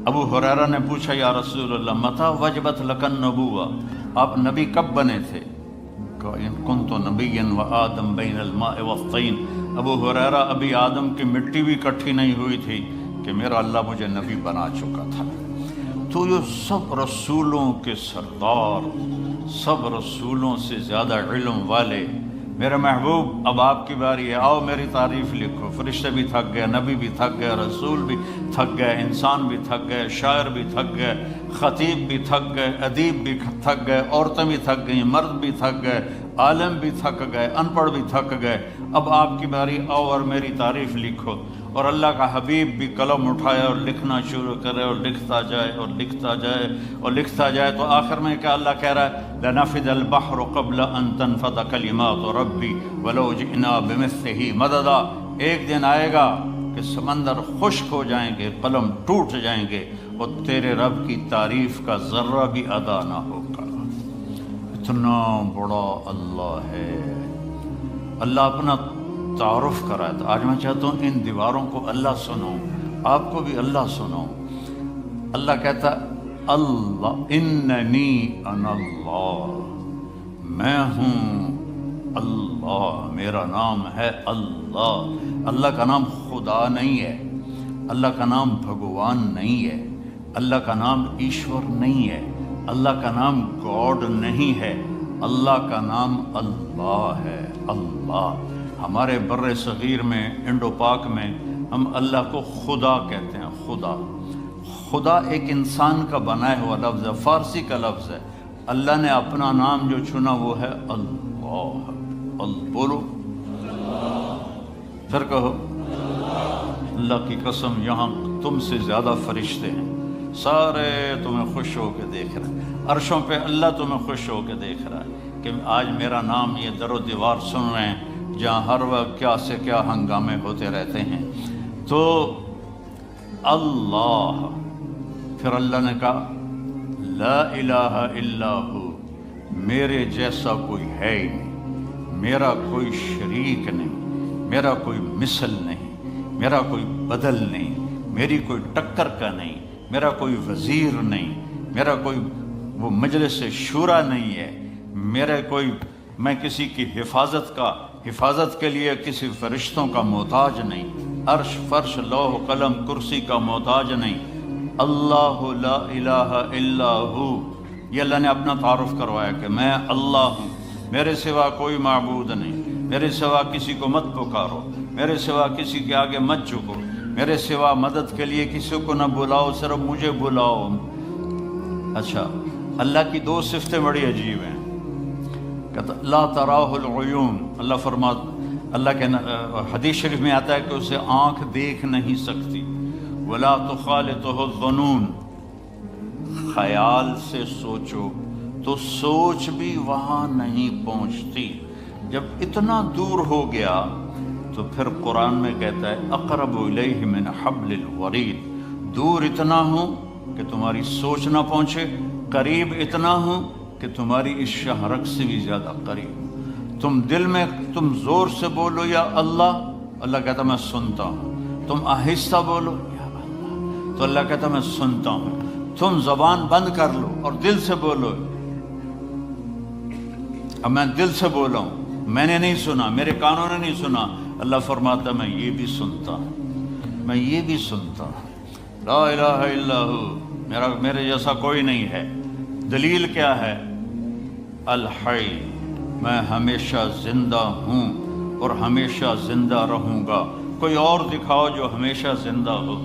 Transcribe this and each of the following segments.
ابو ہریرہ نے پوچھا یا رسول اللہ متی وجبت لکن نبوہ، آپ نبی کب بنے تھے؟ کنت نبیا وآدم بین الماء والطین، ابو ہریرہ ابھی آدم کی مٹی بھی اکٹھی نہیں ہوئی تھی کہ میرا اللہ مجھے نبی بنا چکا تھا۔ تو یہ سب رسولوں کے سردار، سب رسولوں سے زیادہ علم والے میرے محبوب، اب آپ کی باری ہے، آؤ میری تعریف لکھو۔ فرشتے بھی تھک گئے، نبی بھی تھک گئے، رسول بھی تھک گئے، انسان بھی تھک گئے، شاعر بھی تھک گئے، خطیب بھی تھک گئے، ادیب بھی تھک گئے، عورتیں بھی تھک گئیں، مرد بھی تھک گئے، عالم بھی تھک گئے، ان پڑھ بھی تھک گئے، اب آپ کی باری، آؤ اور میری تعریف لکھو۔ اور اللہ کا حبیب بھی قلم اٹھائے اور لکھنا شروع کرے، اور لکھتا جائے اور لکھتا جائے اور لکھتا جائے، تو آخر میں کیا اللہ کہہ رہا ہے؟ لَنَفِدَ الْبَحْرُ قَبْلَ أَن تَنْفَدَ كَلِمَاتُ رَبِّي وَلَوْ جِئْنَا بِمِثْلِهِ مَدَدًا، ایک دن آئے گا کہ سمندر خشک ہو جائیں گے، قلم ٹوٹ جائیں گے، اور تیرے رب کی تعریف کا ذرہ بھی ادا نہ ہوگا۔ اتنا بڑا اللہ ہے۔ اللہ اپنا تعارف کرا ہے۔ تو آج میں چاہتا ہوں ان دیواروں کو اللہ سنو، آپ کو بھی اللہ سنو۔ اللہ کہتا ہے اللہ اننی انا اللہ، میں ہوں اللہ، میرا نام ہے اللہ۔ اللہ کا نام خدا نہیں ہے، اللہ کا نام بھگوان نہیں ہے، اللہ کا نام ایشور نہیں ہے، اللہ کا نام گاڈ نہیں ہے، اللہ کا نام اللہ ہے۔ اللہ ہمارے بر صغیر میں، انڈو پاک میں، ہم اللہ کو خدا کہتے ہیں۔ خدا، خدا ایک انسان کا بنایا ہوا لفظ ہے، فارسی کا لفظ ہے۔ اللہ نے اپنا نام جو چنا وہ ہے اللہ۔ بولو پھر کہو اللہ کی قسم، یہاں تم سے زیادہ فرشتے ہیں، سارے تمہیں خوش ہو کے دیکھ رہے ہیں، عرشوں پہ اللہ تمہیں خوش ہو کے دیکھ رہا ہے کہ آج میرا نام یہ در و دیوار سن رہے ہیں جہاں ہر وقت کیا سے کیا ہنگامے ہوتے رہتے ہیں۔ تو اللہ، پھر اللہ نے کہا لا الہ الا ہو، میرے جیسا کوئی ہے ہی نہیں، میرا کوئی شریک نہیں، میرا کوئی مثل نہیں، میرا کوئی بدل نہیں، میری کوئی ٹکر کا نہیں، میرا کوئی وزیر نہیں، میرا کوئی وہ مجلس شورا نہیں ہے، میرے کوئی، میں کسی کی حفاظت کے لیے کسی فرشتوں کا محتاج نہیں، عرش فرش لوح قلم کرسی کا محتاج نہیں۔ اللہ لا الہ الا ہو، یہ اللہ نے اپنا تعارف کروایا کہ میں اللہ ہوں، میرے سوا کوئی معبود نہیں، میرے سوا کسی کو مت پکارو، میرے سوا کسی کے آگے مت جھکو، میرے سوا مدد کے لیے کسی کو نہ بلاؤ، صرف مجھے بلاؤ۔ اچھا، اللہ کی دو صفتیں بڑی عجیب ہیں۔ کہتا لا تراہ العیون، اللہ فرماتا، اللہ کے حدیث شریف میں آتا ہے کہ اسے آنکھ دیکھ نہیں سکتی، ولا تخالطہ الظنون، خیال سے سوچو تو سوچ بھی وہاں نہیں پہنچتی۔ جب اتنا دور ہو گیا تو پھر قرآن میں کہتا ہے اقرب الیہ من حبل الورید، دور اتنا ہوں کہ تمہاری سوچ نہ پہنچے، قریب اتنا ہوں کہ تمہاری اس شہرک سے بھی زیادہ قریب۔ تم دل میں تم زور سے بولو یا اللہ، اللہ کہتا میں سنتا ہوں، تم آہستہ بولو یا اللہ، تو اللہ کہتا میں سنتا ہوں، تم زبان بند کر لو اور دل سے بولو۔ اب میں دل سے بولا ہوں، میں نے نہیں سنا، میرے کانوں نے نہیں سنا، اللہ فرماتا میں یہ بھی سنتا ہوں، میں یہ بھی سنتا ہوں۔ لا الہ الا ہو، میرے جیسا کوئی نہیں ہے۔ دلیل کیا ہے؟ الحی، میں ہمیشہ زندہ ہوں اور ہمیشہ زندہ رہوں گا۔ کوئی اور دکھاؤ جو ہمیشہ زندہ ہو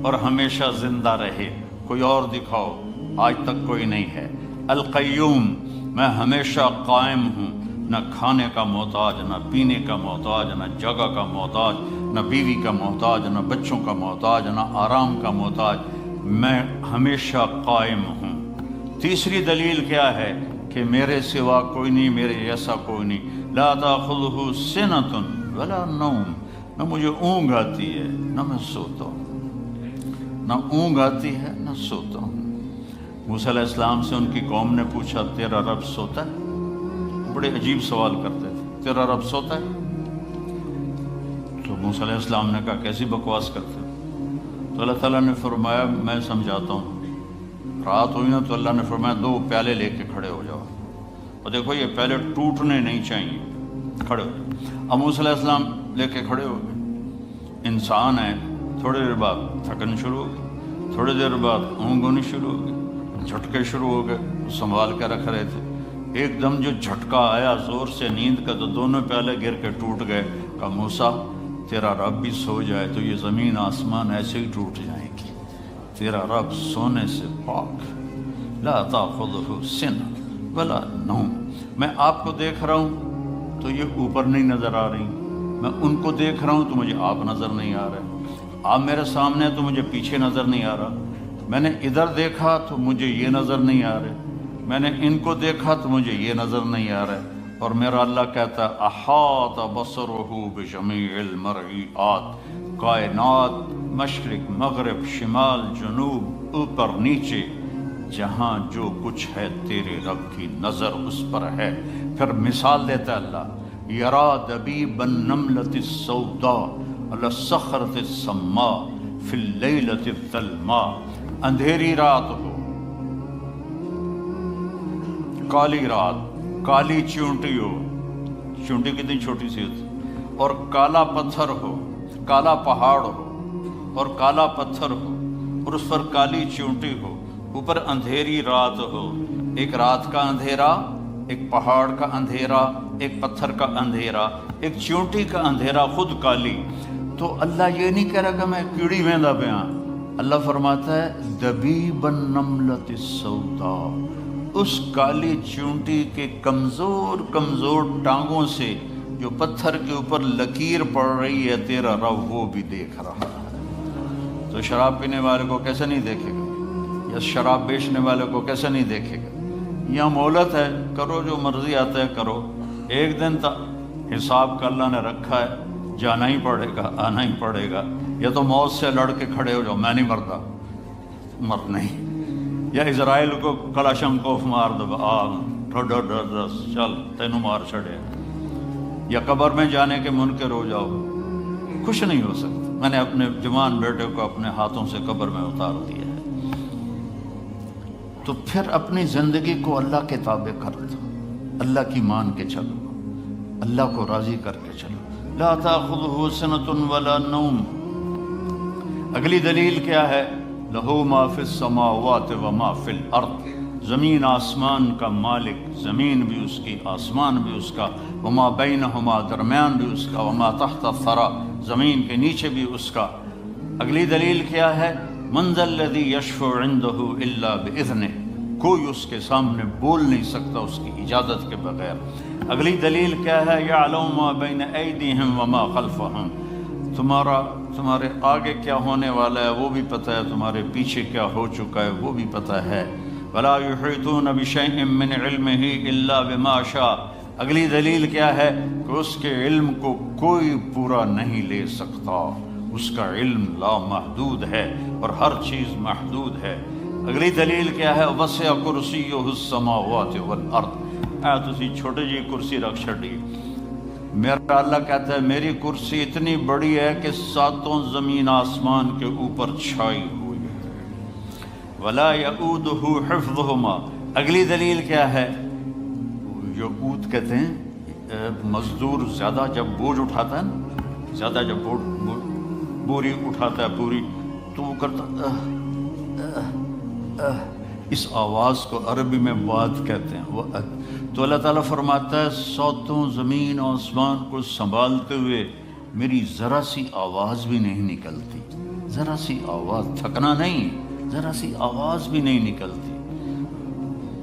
اور ہمیشہ زندہ رہے، کوئی اور دکھاؤ، آج تک کوئی نہیں ہے۔ القیوم، میں ہمیشہ قائم ہوں، نہ کھانے کا محتاج، نہ پینے کا محتاج، نہ جگہ کا محتاج، نہ بیوی کا محتاج، نہ بچوں کا محتاج، نہ آرام کا محتاج، میں ہمیشہ قائم ہوں۔ تیسری دلیل کیا ہے کہ میرے سوا کوئی نہیں، میرے جیسا کوئی نہیں۔ لا تأخذہ سنۃ ولا نوم، نہ مجھے اونگ آتی ہے نہ میں سوتا ہوں، نہ اونگ آتی ہے نہ سوتا ہوں۔ موسیٰ علیہ السلام سے ان کی قوم نے پوچھا تیرا رب سوتا ہے؟ بڑے عجیب سوال کرتے تھے، تیرا رب سوتا ہے؟ تو موسیٰ علیہ السلام نے کہا کیسی بکواس کرتے ہو، تو اللہ تعالیٰ نے فرمایا میں سمجھاتا ہوں. رات ہوئی نا تو اللہ نے فرمایا 2 پیالے لے کے کھڑے ہو جاؤ، اور دیکھو یہ پیالے ٹوٹنے نہیں چاہیے، کھڑے ہو جاؤ. اب موسیٰ علیہ السلام لے کے کھڑے ہو گئے. انسان ہے، تھوڑی دیر بعد تھکن شروع ہو گئی، تھوڑی دیر بعد اونگ ہونی شروع ہو گئی، جھٹکے شروع ہو گئے. سنبھال کے رکھ رہے تھے، ایک دم جو جھٹکا آیا زور سے نیند کا تو دونوں پیالے گر کے ٹوٹ گئے. کہا موسیٰ تیرا رب بھی سو جائے تو یہ زمین آسمان ایسے ہی ٹوٹ جائیں گی، تیرا رب سونے سے پاک. لا تاخذہ سنۃ ولا نوم. میں آپ کو دیکھ رہا ہوں تو یہ اوپر نہیں نظر آ رہی، میں ان کو دیکھ رہا ہوں تو مجھے آپ نظر نہیں آ رہے، آپ میرے سامنے تو مجھے پیچھے نظر نہیں آ رہا، میں نے ادھر دیکھا تو مجھے یہ نظر نہیں آ رہے، میں نے ان کو دیکھا تو مجھے یہ نظر نہیں آ رہے. اور میرا اللہ کہتا ہے احاط بصرہ بجمیع المرئیات. کائنات مشرق مغرب شمال جنوب اوپر نیچے جہاں جو کچھ ہے تیرے رب کی نظر اس پر ہے. پھر مثال دیتا ہے اللہ، یرا دبیب النملۃ السوداء علی الصخرۃ الصماء فی اللیلۃ الظلماء. اندھیری رات ہو، کالی رات، کالی چونٹی ہو، چونٹی کتنی چھوٹی سی ہوتی، اور کالا پتھر ہو، کالا پہاڑ ہو اور کالا پتھر ہو اور اس پر کالی چونٹی ہو، اوپر اندھیری رات ہو. ایک رات کا اندھیرا، ایک پہاڑ کا اندھیرا، ایک پتھر کا اندھیرا، ایک چونٹی کا اندھیرا خود کالی. تو اللہ یہ نہیں کہہ رہا کہ میں کیڑی ویندا پیا، اللہ فرماتا ہے دبیب النملۃ السوداء. اس کالی چونٹی کے کمزور کمزور ٹانگوں سے جو پتھر کے اوپر لکیر پڑ رہی ہے تیرا رب وہ بھی دیکھ رہا ہے. تو شراب پینے والے کو کیسے نہیں دیکھے گا، یا شراب بیچنے والے کو کیسے نہیں دیکھے گا. یہاں مہلت ہے، کرو جو مرضی آتا ہے کرو، ایک دن تک حساب کا اللہ نے رکھا ہے، جانا ہی پڑے گا، آنا ہی پڑے گا. یا تو موت سے لڑ کے کھڑے ہو جاؤ، میں نہیں مرتا، مر نہیں، یا اسرائیل کو کلاشنکوف مار دو، چل تینوں مار چھڑے. یا قبر میں جانے کے منکر ہو جاؤ، کچھ نہیں ہو سکتا. میں نے اپنے جوان بیٹے کو اپنے ہاتھوں سے قبر میں اتار دیا ہے. تو پھر اپنی زندگی کو اللہ کے تابع کر دو، اللہ کی مان کے چلو، اللہ کو راضی کر کے چلو. لا تاخذہ سنۃ ولا نوم. اگلی دلیل کیا ہے؟ لہو ما فی السماوات وما فی الارض. زمین آسمان کا مالک، زمین بھی اس کی، آسمان بھی اس کا، وما بینہما درمیان بھی اس کا، وما تحت الثری زمین کے نیچے بھی اس کا. اگلی دلیل کیا ہے؟ من ذا الذی یشفع عندہ الا باذنہ. کوئی اس کے سامنے بول نہیں سکتا اس کی اجازت کے بغیر. اگلی دلیل کیا ہے؟ یعلم ما بین ایدیہم وما خلفہم. تمہارے آگے کیا ہونے والا ہے وہ بھی پتہ ہے، تمہارے پیچھے کیا ہو چکا ہے وہ بھی پتہ ہے. ولا یحیطون بشیء من علمہ الا بما شاء. اگلی دلیل کیا ہے؟ کہ اس کے علم کو کوئی پورا نہیں لے سکتا، اس کا علم لامحدود ہے اور ہر چیز محدود ہے. اگلی دلیل کیا ہے؟ وسع کرسیہ السماوات والارض. تسی چھوٹے جی کرسی رکھ چھڑی، میرا اللہ کہتا ہے میری کرسی اتنی بڑی ہے کہ 7 زمین آسمان کے اوپر چھائی ہوئی ہے. ولا یؤودہ حفظہما. اگلی دلیل کیا ہے؟ جو اود کہتے ہیں مزدور زیادہ جب بوجھ اٹھاتا ہے نا، زیادہ جب بوری اٹھاتا ہے پوری تو وہ کرتا اس آواز کو عربی میں واد کہتے ہیں، وہ. تو اللہ تعالیٰ فرماتا ہے 7 زمین آسمان کو سنبھالتے ہوئے میری ذرا سی آواز بھی نہیں نکلتی، ذرا سی آواز، تھکنا نہیں، ذرا سی آواز بھی نہیں نکلتی.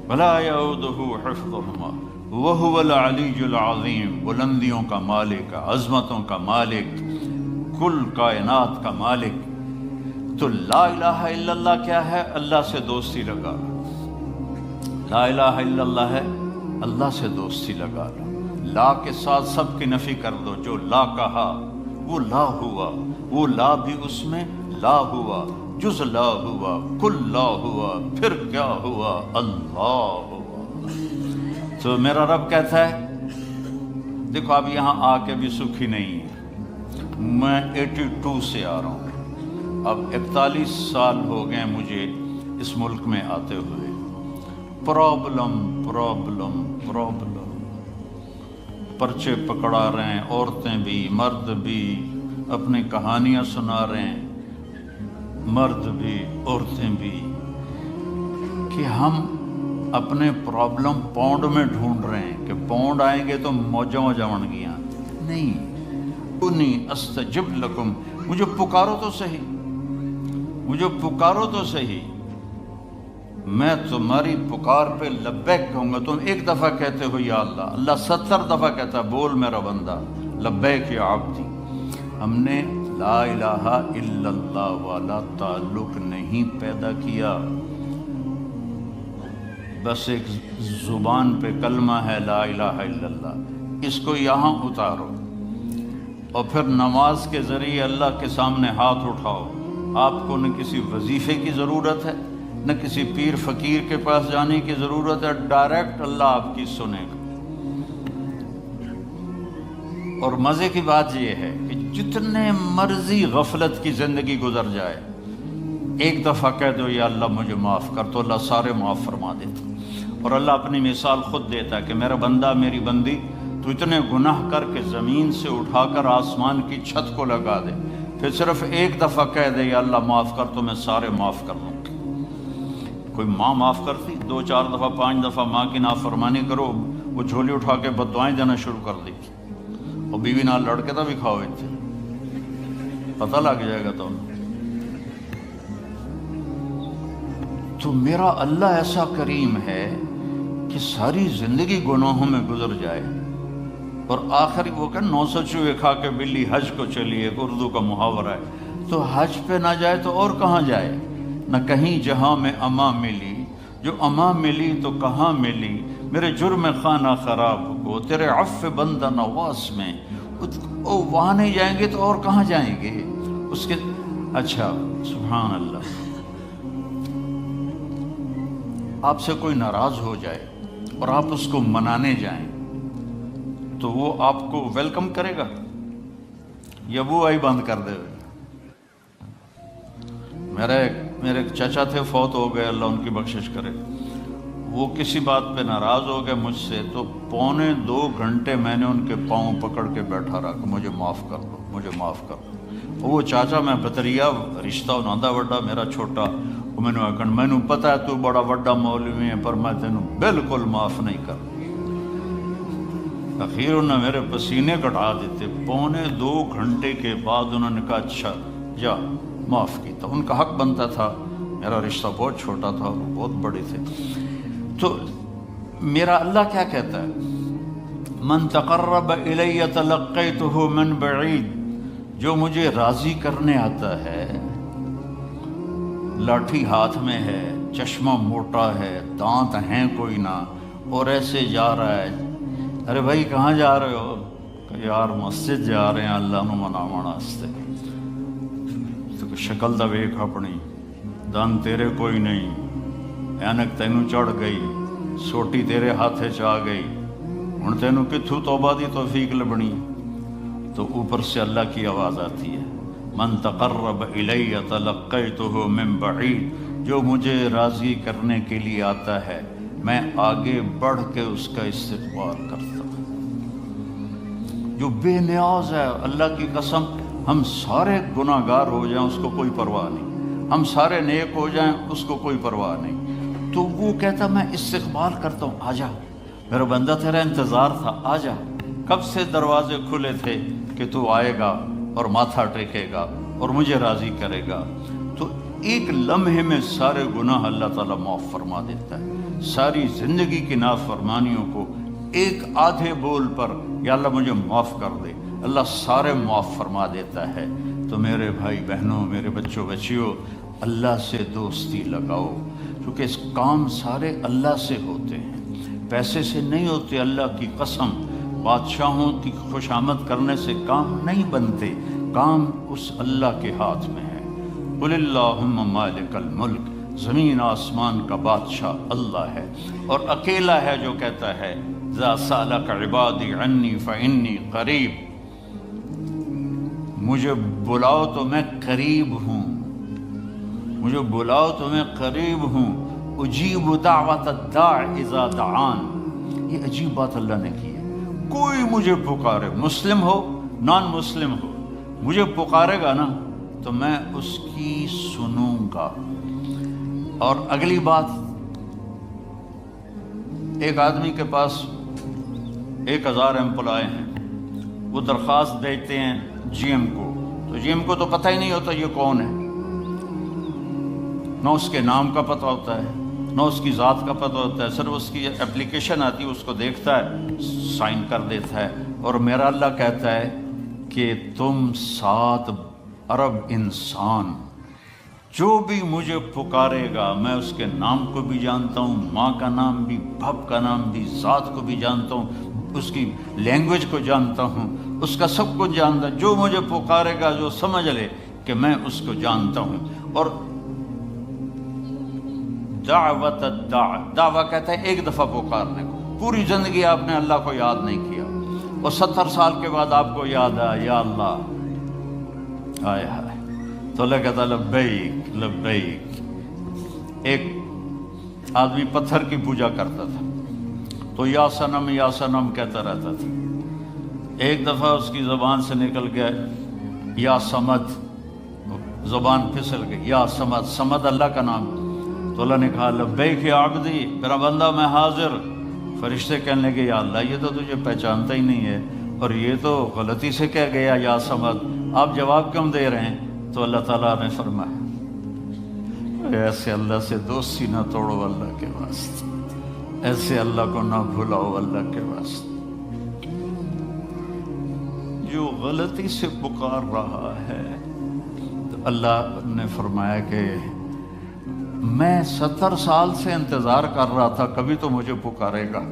ولا یعودہ حفظہما وہو العلی العظیم. بلندیوں کا مالک، عظمتوں کا مالک، کل کائنات کا مالک. تو لا الہ الا اللہ کیا ہے؟ اللہ سے دوستی لگا لو. لا الہ الا اللہ ہے، اللہ سے دوستی لگا لو. لا کے ساتھ سب کی نفی کر دو. جو لا کہا وہ لا ہوا، وہ لا بھی اس میں لا ہوا، جز لا ہوا، کل لا ہوا، پھر کیا ہوا؟ اللہ ہوا. تو میرا رب کہتا ہے دیکھو اب یہاں آ کے بھی سکھی نہیں ہے، میں 82 سے آ رہا ہوں، اب 41 سال ہو گئے مجھے اس ملک میں آتے ہوئے، پرابلم پرابلم پرابلم، پرچے پکڑا رہے ہیں، عورتیں بھی مرد بھی اپنی کہانیاں سنا رہے ہیں، مرد بھی عورتیں بھی، کہ ہم اپنے پرابلم پاؤنڈ میں ڈھونڈ رہے ہیں کہ پاؤنڈ آئیں گے تو موجوں بن گیا نہیں۔ انی استجب لکم، مجھے پکارو تو صحیح، مجھے پکارو تو صحیح، میں تمہاری پکار پہ لبیک کہوں گا۔ تم ایک دفعہ کہتے ہو یا اللہ، اللہ 70 دفعہ کہتا ہے بول میرا بندہ لبیک یا عبدی۔ ہم نے لا الہ الا اللہ والا تعلق نہیں پیدا کیا، بس ایک زبان پہ کلمہ ہے لا الہ الا اللہ، اس کو یہاں اتارو اور پھر نماز کے ذریعے اللہ کے سامنے ہاتھ اٹھاؤ۔ آپ کو نہ کسی وظیفے کی ضرورت ہے، نہ کسی پیر فقیر کے پاس جانے کی ضرورت ہے، ڈائریکٹ اللہ آپ کی سنے گا۔ اور مزے کی بات یہ ہے کہ جتنے مرضی غفلت کی زندگی گزر جائے، ایک دفعہ کہہ دو یا اللہ مجھے معاف کر، تو اللہ سارے معاف فرما دیتا۔ اور اللہ اپنی مثال خود دیتا ہے کہ میرا بندہ میری بندی تو اتنے گناہ کر کے زمین سے اٹھا کر آسمان کی چھت کو لگا دے، پھر صرف ایک دفعہ کہہ دے یا اللہ معاف کر، تو میں سارے معاف کر دوں گا۔ کوئی ماں معاف کرتی؟ 2 4 دفعہ 5 دفعہ ماں کی نافرمانی کرو، وہ جھولی اٹھا کے بددعائیں دینا شروع کر دی، اور بیوی نال لڑ کے تو بھی کھاؤ تھے، پتہ لگ جائے گا۔ تو میرا اللہ ایسا کریم ہے کہ ساری زندگی گناہوں میں گزر جائے، اور آخر وہ کہ 900 چوہے کھا کے بلی حج کو چلی، ایک اردو کا محاورہ ہے، تو حج پہ نہ جائے تو اور کہاں جائے؟ نہ کہیں جہاں میں اما ملی، جو اما ملی تو کہاں ملی، میرے جرم خانہ خراب کو تیرے عفو بندہ نواز میں، وہاں نہیں جائیں گے تو اور کہاں جائیں گے؟ اس کے اچھا سبحان اللہ، آپ سے کوئی ناراض ہو جائے اور آپ اس کو منانے جائیں تو وہ آپ کو ویلکم کرے گا یا وہ آئی بند کر دے گا؟ میرے ایک چچا تھے، فوت ہو گئے، اللہ ان کی بخشش کرے، وہ کسی بات پہ ناراض ہو گئے مجھ سے، تو 2.25 گھنٹے میں نے ان کے پاؤں پکڑ کے بیٹھا رہا کہ مجھے معاف کر دو، مجھے معاف کر دو۔ وہ چاچا میں بطریا رشتہ انہوں دا وڈا میرا چھوٹا، وہ میں نے آکھن میں نے پتا ہے تو بڑا وڈا مولوی ہے پر میں تینوں بالکل معاف نہیں کر۔ اخیر انہوں نے میرے پسینے کٹا دیتے، 2.25 گھنٹے کے بعد انہوں نے کہا اچھا جا معاف کیتا۔ ان کا حق بنتا تھا، میرا رشتہ بہت چھوٹا تھا اور بہت بڑے تھے۔ تو میرا اللہ کیا کہتا ہے؟ من تقرب الی تلقیتہ من بعید، جو مجھے راضی کرنے آتا ہے، لاٹھی ہاتھ میں ہے، چشمہ موٹا ہے، دانت ہیں کوئی نہ، اور ایسے جا رہا ہے، ارے بھائی کہاں جا رہے ہو؟ کہ یار مسجد جا رہے ہیں اللہ نو مناون واسطے۔ تو شکل دا ویکھ اپنی، دن تیرے کوئی نہیں، اینک تینوں چڑھ گئی، سوٹی تیرے ہاتھے چ آ گئی، ہن تینوں کتھوں توبہ دی توفیق لبنی؟ تو اوپر سے اللہ کی آواز آتی ہے من تقرب الی تلقیتہ من بعید، جو مجھے راضی کرنے کے لیے آتا ہے میں آگے بڑھ کے اس کا استقبال کرتا ہوں۔ جو بے نیاز ہے، اللہ کی قسم ہم سارے گناہ گار ہو جائیں اس کو کوئی پرواہ نہیں، ہم سارے نیک ہو جائیں اس کو کوئی پرواہ نہیں، تو وہ کہتا میں استقبال کرتا ہوں، آ جا میرا بندہ تیرا انتظار تھا، آ جا، کب سے دروازے کھلے تھے کہ تو آئے گا اور ماتھا ٹیکے گا اور مجھے راضی کرے گا۔ تو ایک لمحے میں سارے گناہ اللہ تعالیٰ معاف فرما دیتا ہے، ساری زندگی کی نافرمانیوں کو ایک آدھے بول پر یا اللہ مجھے معاف کر دے، اللہ سارے معاف فرما دیتا ہے۔ تو میرے بھائی بہنوں، میرے بچوں بچیوں، اللہ سے دوستی لگاؤ، کیونکہ اس کام سارے اللہ سے ہوتے ہیں، پیسے سے نہیں ہوتے۔ اللہ کی قسم، بادشاہوں کی خوشامد کرنے سے کام نہیں بنتے، کام اس اللہ کے ہاتھ میں ہے۔ قل اللہم مالک الملک، زمین آسمان کا بادشاہ اللہ ہے، اور اکیلا ہے جو کہتا ہے ذا سألک عبادی عنی فإنی قریب، مجھے بلاؤ تو میں قریب ہوں، مجھے بلاؤ تو میں قریب ہوں، اجیب دعوت الداع اذا دعان۔ یہ عجیب بات اللہ نے کی ہے، کوئی مجھے پکارے، مسلم ہو نان مسلم ہو، مجھے پکارے گا نا تو میں اس کی سنوں گا۔ اور اگلی بات، ایک آدمی کے پاس 1000 امپلائی ہیں، وہ درخواست بھیجتے ہیں جی ایم کو، تو جی ایم کو تو پتہ ہی نہیں ہوتا یہ کون ہے، نہ اس کے نام کا پتہ ہوتا ہے، نہ اس کی ذات کا پتہ ہوتا ہے، صرف اس کی اپلیکیشن آتی ہے، اس کو دیکھتا ہے، سائن کر دیتا ہے۔ اور میرا اللہ کہتا ہے کہ تم 7 ارب انسان، جو بھی مجھے پکارے گا میں اس کے نام کو بھی جانتا ہوں، ماں کا نام بھی، باپ کا نام بھی، ذات کو بھی جانتا ہوں، اس کی لینگویج کو جانتا ہوں، اس کا سب کچھ جانتا ہوں۔ جو مجھے پکارے گا جو سمجھ لے کہ میں اس کو جانتا ہوں۔ اور دعوت الداع، دعویٰ کہتا ہے ایک دفعہ پکارنے کو، پوری زندگی آپ نے اللہ کو یاد نہیں کیا، اور 70 سال کے بعد آپ کو یاد آیا یا اللہ، آئے ہائے، تو اللہ کہتا ہے لبیک لبیک۔ ایک آدمی پتھر کی پوجا کرتا تھا تو یا صنم کہتا رہتا تھا، ایک دفعہ اس کی زبان سے نکل گیا یا صمد، زبان پھسل گئی، یا صمد، صمد اللہ کا نام، تو اللہ نے کہا لبیک یا عبدی، میرا بندہ میں حاضر۔ فرشتے کہنے لگے یا اللہ یہ تو تجھے پہچانتا ہی نہیں ہے، اور یہ تو غلطی سے کہہ گیا یا صمد، آپ جواب کیوں دے رہے ہیں؟ تو اللہ تعالیٰ نے فرمایا ایسے اللہ سے دوستی نہ توڑو اللہ کے واسطے، ایسے اللہ کو نہ بھلاؤ اللہ کے واسطے۔ جو غلطی سے پکار رہا ہے تو اللہ نے فرمایا کہ میں 70 سال سے انتظار کر رہا تھا، کبھی تو مجھے پکارے گا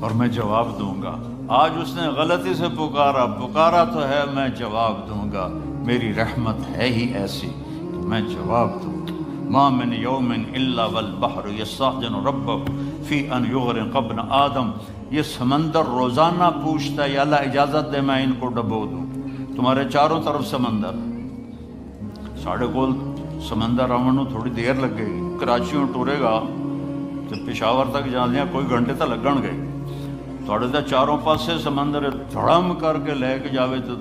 اور میں جواب دوں گا۔ آج اس نے غلطی سے پکارا تو ہے، میں جواب دوں گا۔ میری رحمت ہے ہی ایسی کہ میں جواب دوں گا۔ ما من یوم الا والبحر یستأذن ربہ فی ان یغرق ابن آدم، یہ سمندر روزانہ پوچھتا ہے یا اللہ اجازت دے میں ان کو ڈبو دوں۔ تمہارے چاروں طرف سمندر، ساڑھے کول سمندر آمنو تھوڑی دیر لگ گئی، کراچیوں ٹورے گا تو پشاور تک جانے کوئی گھنٹے تک لگن گئے، تھوڑے تو چاروں پاسے سمندر دھڑم کر کے لے کے جاوے تو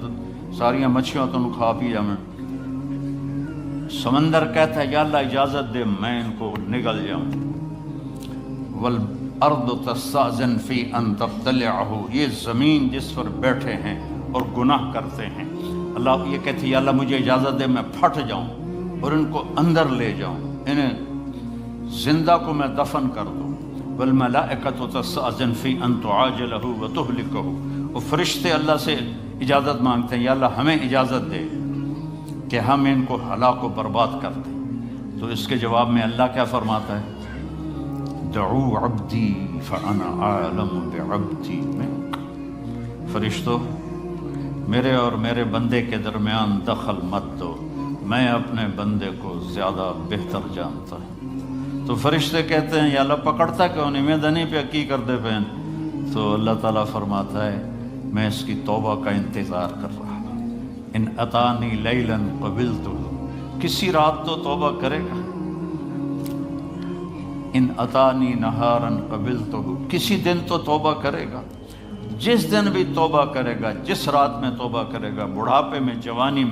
ساریاں مچھیاں تو کھا پی جاویں۔ سمندر کہتا ہے یا اللہ اجازت دے میں ان کو نگل جاؤں۔ والارض تستأذن فی ان تبتلعہ، یہ زمین جس پر بیٹھے ہیں اور گناہ کرتے ہیں، اللہ یہ کہتی ہے یا اللہ مجھے اجازت دے میں پھٹ جاؤں اور ان کو اندر لے جاؤں، انہیں زندہ کو میں دفن کر دوں۔ والملائکۃ تستأذن فی ان تعاجلہ وتہلکہ، اور فرشتے اللہ سے اجازت مانگتے ہیں یا اللہ ہمیں اجازت دے کہ ہم ان کو ہلاک و برباد کر دیں۔ تو اس کے جواب میں اللہ کیا فرماتا ہے؟ دعوا عبدی فانا عالم بعبدی منک، فرشتوں میرے اور میرے بندے کے درمیان دخل مت دو، میں اپنے بندے کو زیادہ بہتر جانتا ہوں۔ تو فرشتے کہتے ہیں یا اللہ پکڑتا کیوں نہیں، میں دنی پہ کی کر دے پہن؟ تو اللہ تعالیٰ فرماتا ہے میں اس کی توبہ کا انتظار کر رہا ہوں۔ ان اتانی لیلا قبلتہ، کسی رات تو توبہ کرے گا۔ ان اتانی نہارا قبلتہ، کسی دن تو توبہ کرے گا۔ جس دن بھی توبہ کرے گا، جس رات میں توبہ کرے گا، بڑھاپے میں، جوانی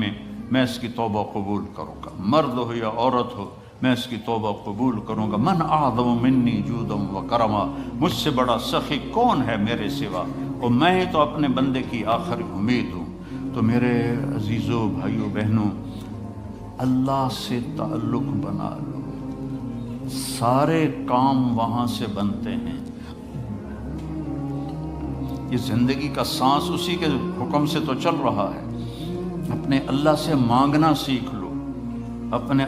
میں اس کی توبہ قبول کروں گا، مرد ہو یا عورت ہو میں اس کی توبہ قبول کروں گا۔ من اعظم منی جودا و کرما، مجھ سے بڑا سخی کون ہے میرے سوا، اور میں ہی تو اپنے بندے کی آخری امید ہوں۔ تو میرے عزیزوں، بھائیوں، بہنوں، اللہ سے تعلق بنا لو، سارے کام وہاں سے بنتے ہیں۔ یہ زندگی کا سانس اسی کے حکم سے تو چل رہا ہے۔ اپنے اللہ سے مانگنا سیکھ لو۔ اپنے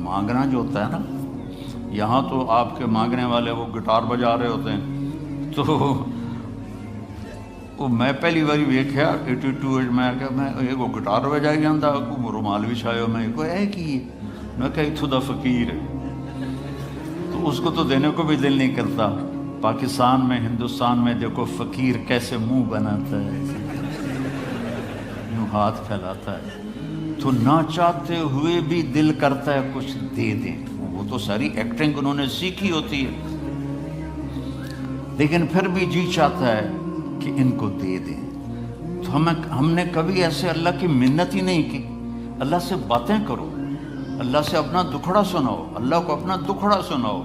مانگنا جو ہوتا ہے نا، یہاں تو آپ کے مانگنے والے وہ گٹار بجا رہے ہوتے ہیں، تو وہ میں پہلی باری ویکھیا 82 میں کہ میں ایک گٹار بجائی جاتا، کو رومال بھی چھایا، میں کو ہے کہ میں کہ اتھوں دا فقیر ہے، تو اس کو تو دینے کو بھی دل نہیں کرتا۔ پاکستان میں، ہندوستان میں دیکھو فقیر کیسے منہ بناتا ہے، یوں ہاتھ پھیلاتا ہے۔ تو نہ چاہتے ہوئے بھی دل کرتا ہے کچھ دے دیں. وہ تو ساری ایکٹنگ انہوں نے سیکھی ہوتی ہے، لیکن پھر بھی جی چاہتا ہے کہ ان کو دے دیں. تو ہم نے کبھی ایسے اللہ کی منت ہی نہیں کی. اللہ سے باتیں کرو، اللہ سے اپنا دکھڑا سناؤ، اللہ کو اپنا دکھڑا سناؤ.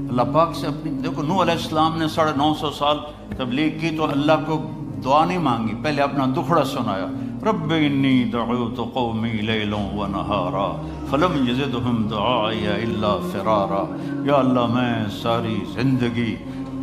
اللہ پاک سے اپنی دیکھو، نوح علیہ السلام نے 950 سال تبلیغ کی تو اللہ کو دعا نہیں مانگی، پہلے اپنا دکھڑا سنایا. رب انی دعوت قومی لیلا ونہارا فلم یزدہم دعائی الا فرارا. یا اللہ میں ساری زندگی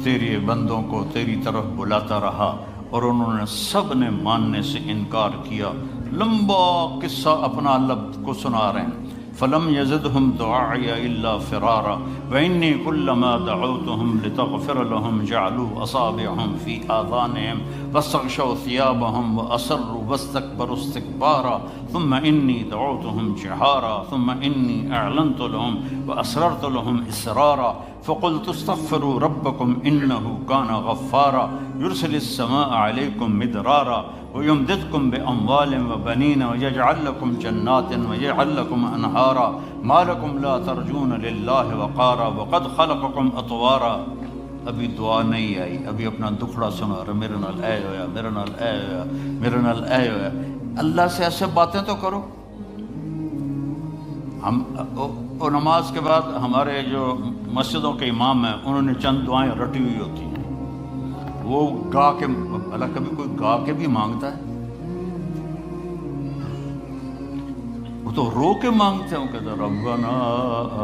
تیری بندوں کو تیری طرف بلاتا رہا اور انہوں نے سب نے ماننے سے انکار کیا. لمبا قصہ اپنا اللہ کو سنا رہے ہیں. فلم یزدہم دعائی الا فرارا وانی کلما دعوتہم لتغفر لہم جعلوا اصابعہم فی آذانہم واستغشوا ثیابہم واسروا واستکبروا استکبارا ثم انی دعوتہم جہارا ثم انی اعلنت لہم واسررت لہم اسرارا فقلت استغفروا ربکم انہ کان غفارا یرسل السماء علیکم مدرارا وَيُمْدِدْكُمْ بِأَمْوَالٍ وَبَنِينَ وَيَجْعَلْ لَكُمْ جَنَّاتٍ وَيَجْعَلْ لَكُمْ أَنْهَارًا مَا لَكُمْ لَا تَرْجُونَ لِلَّهِ وَقَارًا وَقَدْ خَلَقَكُمْ أَطْوَارًا. ابھی دعا نہیں آئی، ابھی اپنا دکھڑا سنا رہا، میرے نال اے ہویا، میرے نال اے ہویا، میرے نال اے ہویا. اللہ سے ایسے باتیں تو کرو. ہم نماز کے بعد ہمارے جو مسجدوں کے امام ہیں انہوں نے چند دعائیں رٹی ہوئی ہوتی ہیں، وہ گا کے اللہ کبھی کوئی گا کے بھی مانگتا ہے؟ وہ تو رو کے مانگتے ہیں. وہ کہتے ہیں ربنا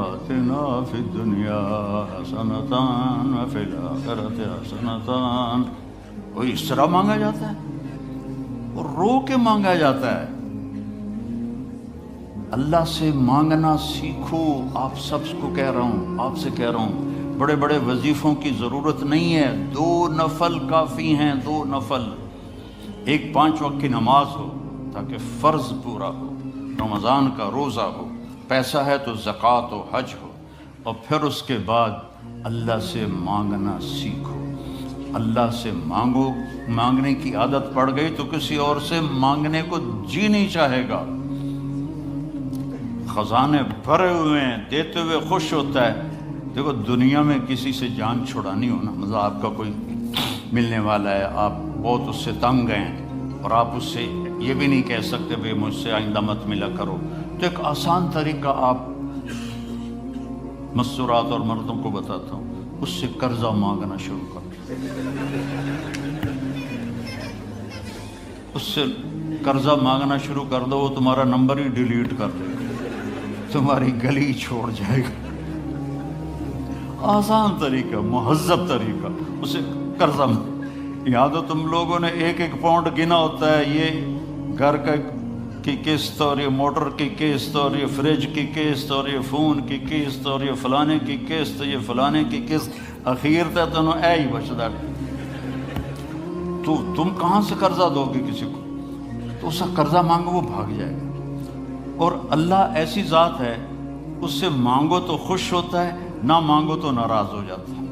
آتنا فی الدنیا حسنۃ وفی الآخرۃ حسنۃ. وہ اس طرح مانگا جاتا ہے، وہ رو کے مانگا جاتا ہے. اللہ سے مانگنا سیکھو. آپ سب کو کہہ رہا ہوں، آپ سے کہہ رہا ہوں، بڑے بڑے وظیفوں کی ضرورت نہیں ہے. 2 نفل کافی ہیں، 2 نفل. ایک 5 وقت کی نماز ہو تاکہ فرض پورا ہو، رمضان کا روزہ ہو، پیسہ ہے تو زکوٰۃ و حج ہو، اور پھر اس کے بعد اللہ سے مانگنا سیکھو. اللہ سے مانگو. مانگنے کی عادت پڑ گئی تو کسی اور سے مانگنے کو جی نہیں چاہے گا. خزانے بھرے ہوئے ہیں، دیتے ہوئے خوش ہوتا ہے. دیکھو دنیا میں کسی سے جان چھڑانی ہو نا، مطلب آپ کا کوئی ملنے والا ہے، آپ بہت اس سے تنگ ہیں اور آپ اس سے یہ بھی نہیں کہہ سکتے بھئی مجھ سے آئندہ مت ملا کرو، تو ایک آسان طریقہ آپ مستورات اور مردوں کو بتاتا ہوں، اس سے قرضہ مانگنا شروع کر. اس سے قرضہ مانگنا شروع کر دو، وہ تمہارا نمبر ہی ڈیلیٹ کر دے گا، تمہاری گلی چھوڑ جائے گا. آسان طریقہ، مہذب طریقہ. اسے قرضہ یہاں تو تم لوگوں نے 1-1 پاؤنڈ گنا ہوتا ہے، یہ گھر کی قسط اور یہ موٹر کی قسط اور یہ فریج کی قسط اور یہ فون کی قسط اور یہ فلانے کی قسط، یہ فلانے کی قسط. اخیر تک تمہیں اے ہی بچتا. تو تم کہاں سے قرضہ دو گے کسی کو؟ تو اس سے قرضہ مانگو، وہ بھاگ جائے گا. اور اللہ ایسی ذات ہے، اس سے مانگو تو خوش ہوتا ہے، نہ مانگو تو ناراض ہو جاتا ہے.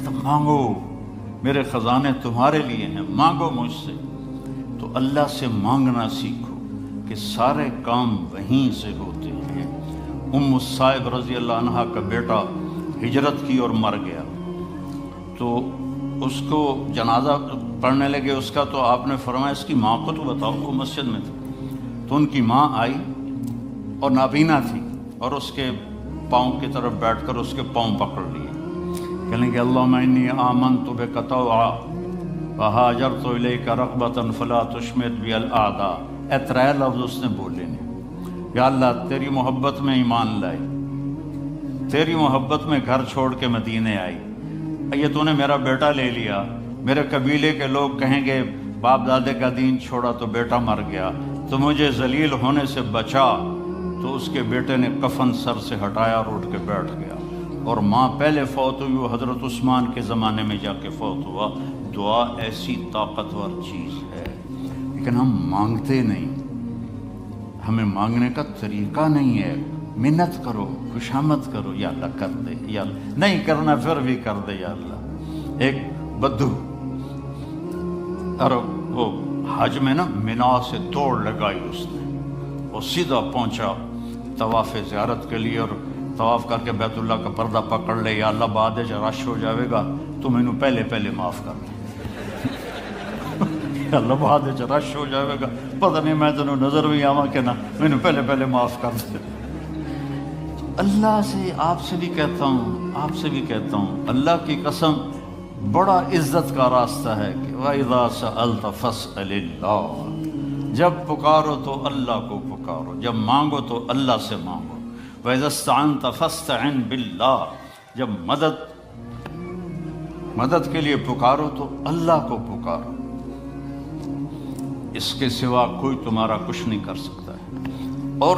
تو مانگو، میرے خزانے تمہارے لیے ہیں، مانگو مجھ سے. تو اللہ سے مانگنا سیکھو کہ سارے کام وہیں سے ہوتے ہیں. الصائب رضی اللہ عنہ کا بیٹا ہجرت کی اور مر گیا، تو اس کو جنازہ پڑھنے لگے اس کا، تو آپ نے فرمایا اس کی ماں کو تو بتاؤ. وہ مسجد میں تھی تو ان کی ماں آئی اور نابینا تھی، اور اس کے پاؤں کی طرف بیٹھ کر اس کے پاؤں پکڑ لیے. کہنے کہ اللہم انی آمنت بک طوعا وہاجرت الیک رغبۃ فلا تشمت بی الاعداء. 3 لفظ اس نے بولے نہیں. یا اللہ تیری محبت میں ایمان لائی، تیری محبت میں گھر چھوڑ کے مدینے آئی. یہ تو نے میرا بیٹا لے لیا، میرے قبیلے کے لوگ کہیں گے باپ دادے کا دین چھوڑا تو بیٹا مر گیا، تو مجھے ذلیل ہونے سے بچا. تو اس کے بیٹے نے کفن سر سے ہٹایا اور اٹھ کے بیٹھ گیا. اور ماں پہلے فوت ہوئی، وہ حضرت عثمان کے زمانے میں جا کے فوت ہوا. دعا ایسی طاقتور چیز ہے، لیکن ہم مانگتے نہیں. ہمیں مانگنے کا طریقہ نہیں ہے. منت کرو، خوشامد کرو، یا اللہ کر دے، یا اللہ نہیں کرنا پھر بھی کر دے، یا اللہ. ایک بدو اور وہ حج میں نا منا سے دوڑ لگائی اس نے، اور سیدھا پہنچا طواف زیارت کے لیے، اور طواف کر کے بیت اللہ کا پردہ پکڑ لے، یا اللہ بعد رش ہو جاوے گا تو مینوں پہلے پہلے معاف کر دے، یا اللہ بعد رش ہو جاوے گا پتہ نہیں میں تینوں نظر بھی آواں کہ نہ، مینوں پہلے پہلے معاف کر دے۔ اللہ سے، آپ سے بھی کہتا ہوں، اللہ کی قسم بڑا عزت کا راستہ ہے کہ وَإِذَا سَأَلْتَ فَاسْأَلِ اللَّهَ، جب پکارو تو اللہ کو پکارو، جب مانگو تو اللہ سے مانگو۔ وَإِذَا اسْتَعَنْتَ فَاسْتَعِنْ بِاللَّهِ، جب مدد کے لیے پکارو تو اللہ کو پکارو، اس کے سوا کوئی تمہارا کچھ نہیں کر سکتا ہے۔ اور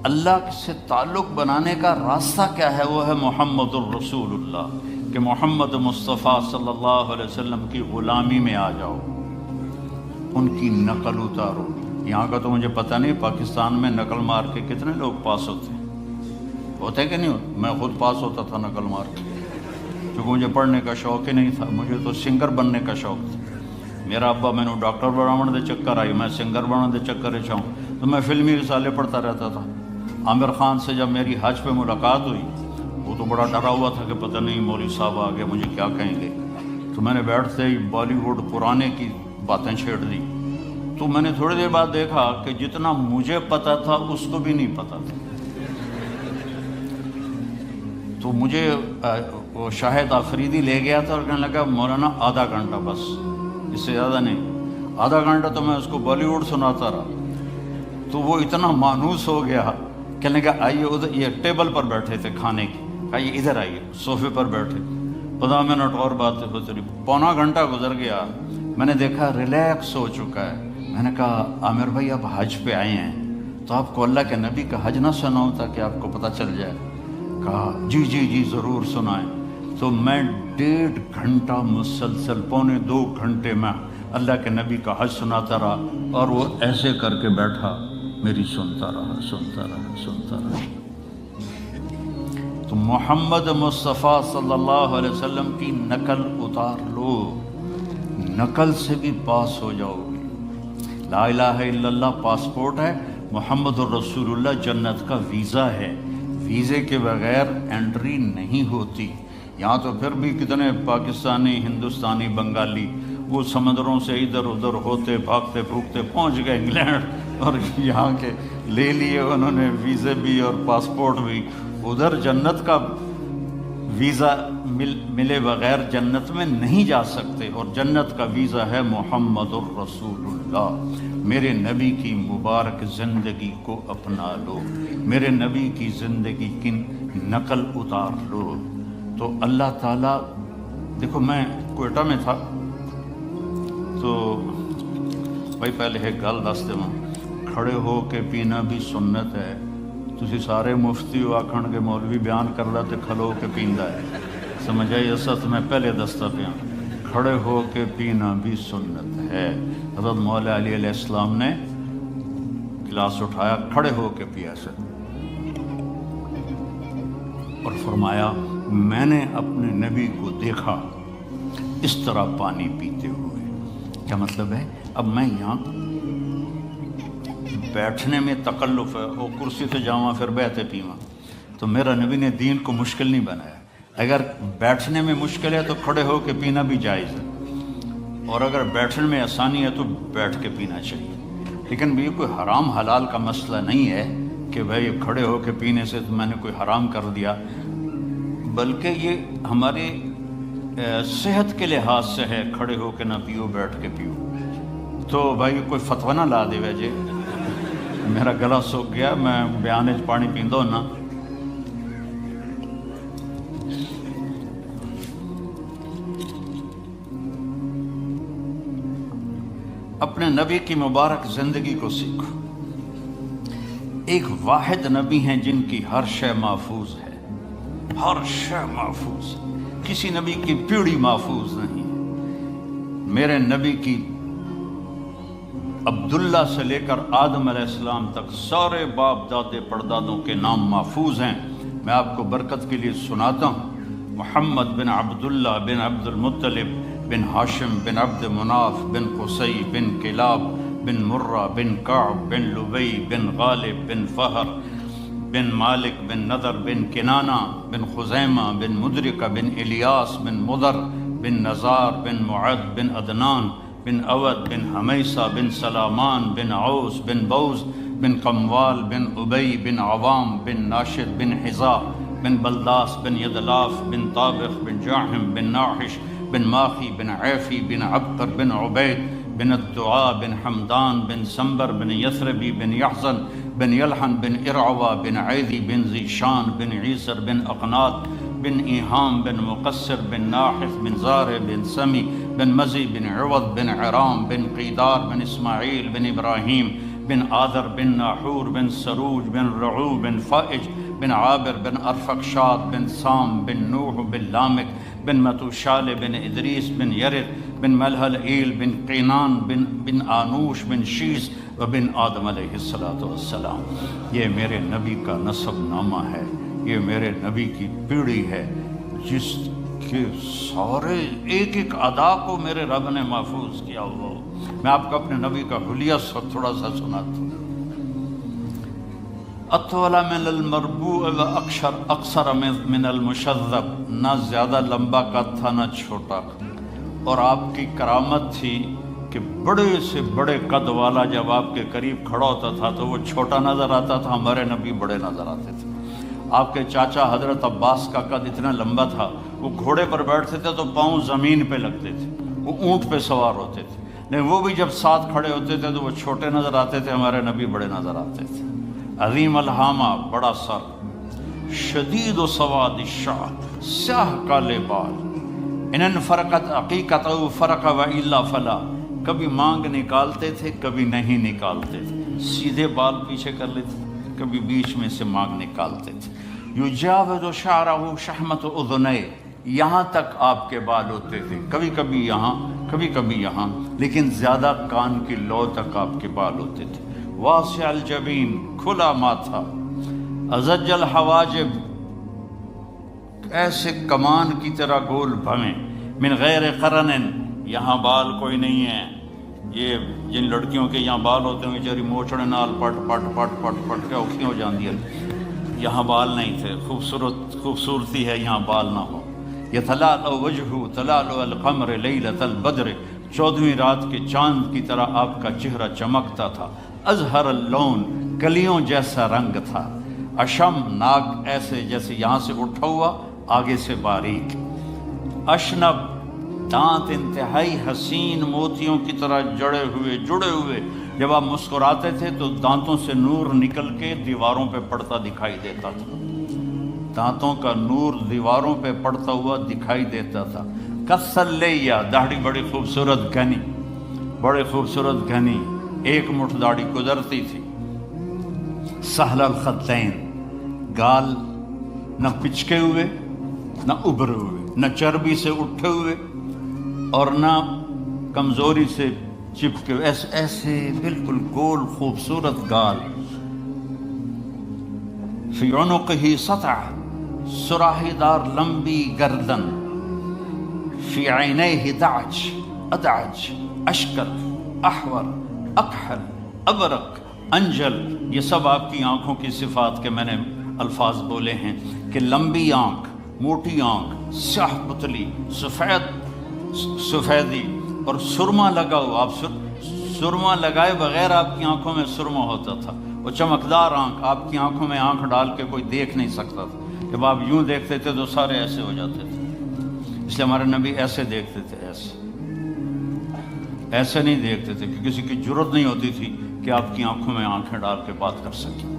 اللہ سے تعلق بنانے کا راستہ کیا ہے؟ وہ ہے محمد الرسول اللہ، کہ محمد مصطفیٰ صلی اللہ علیہ وسلم کی غلامی میں آ جاؤ، ان کی نقل اتارو۔ یہاں کا تو مجھے پتہ نہیں پاکستان میں نقل مار کے کتنے لوگ پاس ہوتے کہ نہیں ہوتے؟ میں خود پاس ہوتا تھا نقل مار کے، کیونکہ مجھے پڑھنے کا شوق ہی نہیں تھا، مجھے تو سنگر بننے کا شوق تھا۔ میرا ابا میں نے ڈاکٹر بناون دے چکر آئی، میں سنگر بناون دے چکر چاہوں تو میں فلمی رسالے پڑھتا رہتا تھا۔ عامر خان سے جب میری حج پہ ملاقات ہوئی، وہ تو بڑا ڈرا ہوا تھا کہ پتہ نہیں مولوی صاحب آگے مجھے کیا کہیں گے، تو میں نے بیٹھتے ہی بالی ووڈ پرانے کی باتیں چھیڑ دی۔ تو میں نے تھوڑی دیر بعد دیکھا کہ جتنا مجھے پتا تھا اس کو بھی نہیں پتا تھا۔ تو مجھے وہ شاہد آفریدی لے گیا تھا اور کہنے لگا مولانا آدھا گھنٹہ بس، اس سے زیادہ نہیں۔ آدھا گھنٹہ تو میں اس کو بالی ووڈ سناتا رہا، تو وہ اتنا مانوس ہو گیا، کہنے لگا آئیے ادھر، یہ ٹیبل پر بیٹھے تھے کھانے کی، آئیے ادھر آئیے، صوفے پر بیٹھے، 15 منٹ اور باتیں ہوتی رہی، پونا گھنٹہ گزر گیا، میں نے دیکھا ریلیکس ہو چکا ہے۔ میں نے کہا عامر بھائی آپ حج پہ آئے ہیں تو آپ کو اللہ کے نبی کا حج نہ سناؤں تاکہ آپ کو پتہ چل جائے؟ کہا جی ضرور سنائیں۔ تو میں 1.5 گھنٹہ مسلسل، 1.25 گھنٹے میں اللہ کے نبی کا حج سناتا رہا، اور وہ ایسے کر کے بیٹھا، میری سنتا رہا۔ تو محمد مصطفیٰ صلی اللہ علیہ وسلم کی نقل اتار لو، نقل سے بھی پاس ہو جاؤ گے۔ لا الہ الا اللہ پاسپورٹ ہے، محمد الرسول اللہ جنت کا ویزا ہے، ویزے کے بغیر انٹری نہیں ہوتی۔ یہاں تو پھر بھی کتنے پاکستانی، ہندوستانی، بنگالی وہ سمندروں سے ادھر ادھر ہوتے بھاگتے پھوکتے پہنچ گئے انگلینڈ، اور یہاں کے لے لیے انہوں نے ویزے بھی اور پاسپورٹ بھی۔ ادھر جنت کا ویزا ملے بغیر جنت میں نہیں جا سکتے، اور جنت کا ویزا ہے محمد الرسول اللہ۔ میرے نبی کی مبارک زندگی کو اپنا لو، میرے نبی کی زندگی کی نقل اتار لو، تو اللہ تعالیٰ۔ دیکھو میں کوئٹہ میں تھا تو بھائی پہلے ایک گل دس دوں، کھڑے ہو کے پینا بھی سنت ہے۔ تسی سارے مفتی ہو آکھن کے مولوی بیان کر رہا تے کھلو کے پیندا ہے، سمجھ آئی؟ اساں میں پہلے دستا پیا، کھڑے ہو کے پینا بھی سنت ہے۔ حضرت مولا علی علیہ السلام نے گلاس اٹھایا، کھڑے ہو کے پیا سے، اور فرمایا میں نے اپنے نبی کو دیکھا اس طرح پانی پیتے ہوئے۔ کیا مطلب ہے؟ اب میں یہاں بیٹھنے میں تکلف ہے، وہ کرسی سے جاواں پھر بیٹھے پیواں، تو میرا نبی نے دین کو مشکل نہیں بنایا۔ اگر بیٹھنے میں مشکل ہے تو کھڑے ہو کے پینا بھی جائز ہے، اور اگر بیٹھنے میں آسانی ہے تو بیٹھ کے پینا چاہیے۔ لیکن یہ کوئی حرام حلال کا مسئلہ نہیں ہے کہ بھائی کھڑے ہو کے پینے سے تو میں نے کوئی حرام کر دیا، بلکہ یہ ہمارے صحت کے لحاظ سے ہے، کھڑے ہو کے نہ پیو، بیٹھ کے پیو۔ تو بھائی کوئی فتویٰ نہ لا دے ویجے، میرا گلا سوکھ گیا، میں بیانے پانی پیندو نا۔ اپنے نبی کی مبارک زندگی کو سیکھو۔ ایک واحد نبی ہیں جن کی ہر شے محفوظ ہے، ہر شے محفوظ ہے، کسی نبی کی پیڑھی محفوظ نہیں۔ میرے نبی کی عبداللہ سے لے کر آدم علیہ السلام تک سارے باپ دادے پردادوں کے نام محفوظ ہیں۔ میں آپ کو برکت کے لیے سناتا ہوں۔ محمد بن عبداللہ بن عبد المطلب بن ہاشم بن عبد مناف بن قصی بن کلاب بن مرہ بن کعب بن لبی بن غالب بن فہر بن مالک بن نضر بن کنانہ بن خزیمہ بن مدرکہ بن الیاس بن مضر بن نزار بن معد بن عدنان بن اود بن حمیسہ بن سلامان بن عوس بن بوز بن قموال بن ابی بن عوام بن ناشد بن حذاء بن بلداس بن یدلاف بن طابخ بن جاحم بن ناحش بن ماخی بن عیفی بن عبقر بن عبید بن الدعاء بن حمدان بن سنبر بن یثربی بن یحزن بن یلحن بن ارعوہ بن عیدی بن ذیشان بن عیسر بن اقنات بن ایہام بن مقصر بن ناحث بن زارع بن سمی بن مزی بن عوض بن عرام بن قیدار بن اسماعیل بن ابراہیم بن آذر بن ناحور بن سروج بن رعو بن فائج بن عابر بن ارفقشاد بن سام بن نوح بن لامک بن متوشال بن ادریس بن یرد بن ملحلئیل بن قینان بن آنوش بن شیس و بن آدم علیہ السلام۔ یہ میرے نبی کا نسب نامہ ہے، یہ میرے نبی کی پیڑھی ہے، جس کے سارے ایک ایک ادا کو میرے رب نے محفوظ کیا ہوا۔ میں آپ کو اپنے نبی کا حلیہ تھوڑا سا سناتا ہوں۔ اطول من المربوع و اکثر من المشذب، نہ زیادہ لمبا قد تھا نہ چھوٹا، اور آپ کی کرامت تھی کہ بڑے سے بڑے قد والا جب آپ کے قریب کھڑا ہوتا تھا تو وہ چھوٹا نظر آتا تھا، ہمارے نبی بڑے نظر آتے تھے۔ آپ کے چاچا حضرت عباس کا قد اتنا لمبا تھا، وہ گھوڑے پر بیٹھتے تھے تو پاؤں زمین پہ لگتے تھے، وہ اونٹ پہ سوار ہوتے تھے، لیکن وہ بھی جب ساتھ کھڑے ہوتے تھے تو وہ چھوٹے نظر آتے تھے، ہمارے نبی بڑے نظر آتے تھے۔ عظیم الہامہ، بڑا سر، شدید و سواد الشعر، سیاہ کالے بال، ان فرقت عقیقت او فرق و الا فلا، کبھی مانگ نکالتے تھے کبھی نہیں نکالتے تھے، سیدھے بال پیچھے کر لیتے تھے، کبھی بیچ میں سے مانگ نکالتے تھے۔ یجاوز شعرہ شحمت اذنیہ، یہاں تک آپ کے بال ہوتے تھے، کبھی کبھی یہاں کبھی کبھی یہاں، لیکن زیادہ کان کی لو تک آپ کے بال ہوتے تھے۔ واسع الجبین، کھلا ماتھا، ازج الحواجب، ایسے کمان کی طرح گول بھویں، من غیر قرن، یہاں بال کوئی نہیں ہے۔ یہ جن لڑکیوں کے یہاں بال ہوتے ہیں بیچاری موچڑے نال پٹ پٹ پٹ پٹ پٹ کے اوکھی ہو جاندی ہے، یہاں بال نہیں تھے۔ خوبصورتی ہے یہاں بال نہ ہو۔ یتلالو وجہ تلالو القمر لیلۃ البدر، 14ویں رات کے چاند کی طرح آپ کا چہرہ چمکتا تھا۔ ازہر اللون، کلیوں جیسا رنگ تھا۔ اشم، ناک ایسے جیسے یہاں سے اٹھا ہوا آگے سے باریک۔ اشنب، دانت انتہائی حسین موتیوں کی طرح جڑے ہوئے، جب آپ مسکراتے تھے تو دانتوں سے نور نکل کے دیواروں پہ پڑتا دکھائی دیتا تھا، دانتوں کا نور دیواروں پہ پڑتا ہوا دکھائی دیتا تھا۔ کسلیہ، داڑھی بڑی خوبصورت گھنی، ایک مٹھ داڑھی گزرتی تھی۔ سہل الخدین، گال نہ پچکے ہوئے نہ ابھرے ہوئے، نہ چربی سے اٹھے ہوئے اور نہ کمزوری سے چپکے ہوئے، ایسے بالکل گول خوبصورت گال۔ فی عنقہ سطع، سراہی دار لمبی گردن۔ فی عینیہ ادعج، اشکل، احور، اکحل، ابرق، انجل، یہ سب آپ کی آنکھوں کی صفات کے میں نے الفاظ بولے ہیں کہ لمبی آنکھ، موٹی آنکھ، سیاہ پتلی، سفیدی اور سرما لگا ہوا۔ آپ سرما لگائے بغیر آپ کی آنکھوں میں سرما ہوتا تھا۔ وہ چمکدار آنکھ، آپ کی آنکھوں میں آنکھ ڈال کے کوئی دیکھ نہیں سکتا تھا، جب آپ یوں دیکھتے تھے تو سارے ایسے ہو جاتے تھے، اس لیے ہمارے نبی ایسے دیکھتے تھے، ایسے نہیں دیکھتے تھے کہ کسی کی جرت نہیں ہوتی تھی کہ آپ کی آنکھوں میں آنکھیں ڈال کے بات کر سکیں۔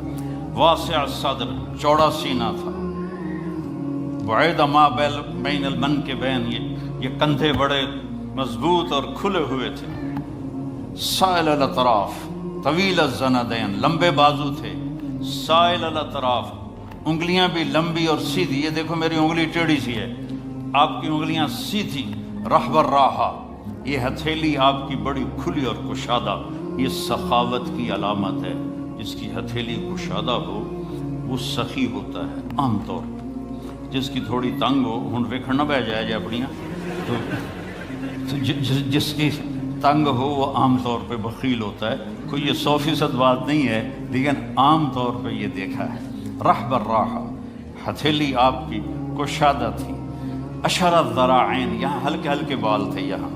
واسع الصدر، چوڑا سینہ تھا۔ بعید ما بین المنکبین، یہ کندھے بڑے مضبوط اور کھلے ہوئے تھے۔ سائل الاطراف، طویل الزندین، لمبے بازو تھے۔ سائل الاطراف، انگلیاں بھی لمبی اور سیدھی، یہ دیکھو میری انگلی ٹیڑھی سی ہے، آپ کی انگلیاں سیدھی۔ رحب الراحہ، یہ ہتھیلی آپ کی بڑی کھلی اور کشادہ، یہ سخاوت کی علامت ہے، جس کی ہتھیلی کشادہ ہو وہ سخی ہوتا ہے عام طور پر، جس کی تھوڑی تنگ ہو، ہن ویکھن نہ بہ جائے اپنیاں، تو جس کی تنگ ہو وہ عام طور پہ بخیل ہوتا ہے. کوئی یہ 100% بات نہیں ہے لیکن عام طور پہ یہ دیکھا ہے. رح بالراحہ، ہتھیلی آپ کی کشادہ تھی. اشر الذراعین، یہاں ہلکے ہلکے بال تھے. یہاں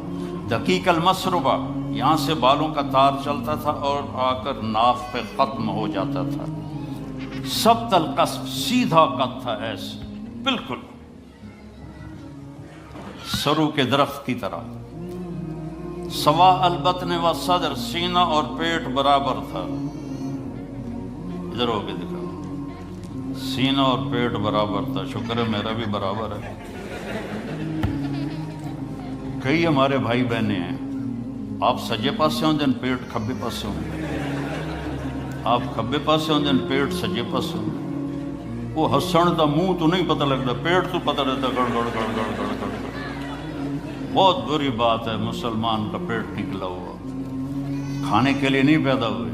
دقیق المسربہ، یہاں سے بالوں کا تار چلتا تھا اور آ کر ناف پہ ختم ہو جاتا تھا. سبط القصف، سیدھا قد تھا ایسے بالکل سرو کے درخت کی طرح. سوا البطن و صدر، سینہ اور پیٹ برابر تھا. ادھر ہو کے دکھا، سینہ اور پیٹ برابر تھا. شکر ہے میرا بھی برابر ہے. کئی ہمارے بھائی بہنیں ہیں، آپ سجے پاسے ہوں دن پیٹ کھبے پاسے ہوں، آپ کھبے پاسے ہوں دن پیٹ سجے پاسے ہوں. وہ ہسن دا منہ تو نہیں پتہ لگتا، پیٹ تو پتہ رہتا گڑ گڑ گڑ گڑ گڑ گڑ. بہت بری بات ہے مسلمان کا پیٹ نکلا ہوا. کھانے کے لیے نہیں پیدا ہوئے،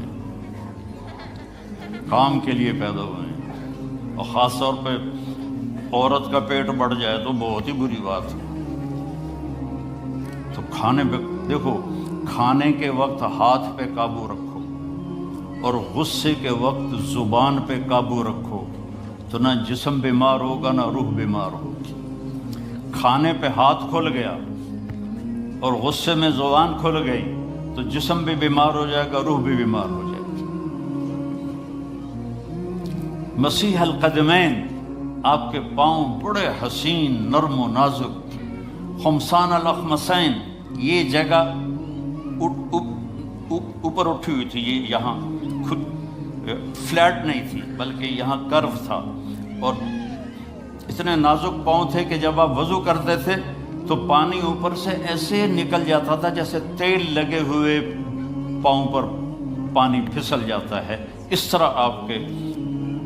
کام کے لیے پیدا ہوئے ہیں. اور خاص طور پہ عورت کا پیٹ بڑھ جائے تو بہت ہی بری بات ہے. تو کھانے پہ دیکھو، کھانے کے وقت ہاتھ پہ قابو رکھو اور غصے کے وقت زبان پہ قابو رکھو تو نہ جسم بیمار ہوگا نہ روح بیمار ہوگی. کھانے پہ ہاتھ کھل گیا اور غصے میں زبان کھل گئی تو جسم بھی بیمار ہو جائے گا، روح بھی بیمار ہو جائے گی. مسیح القدمین، آپ کے پاؤں بڑے حسین نرم و نازک. خمسان الاخمسین، یہ جگہ اوپر اٹھی ہوئی تھی. یہ یہاں خود فلیٹ نہیں تھی بلکہ یہاں کرو تھا. اور اتنے نازک پاؤں تھے کہ جب آپ وضو کرتے تھے تو پانی اوپر سے ایسے نکل جاتا تھا جیسے تیل لگے ہوئے پاؤں پر پانی پھسل جاتا ہے، اس طرح آپ کے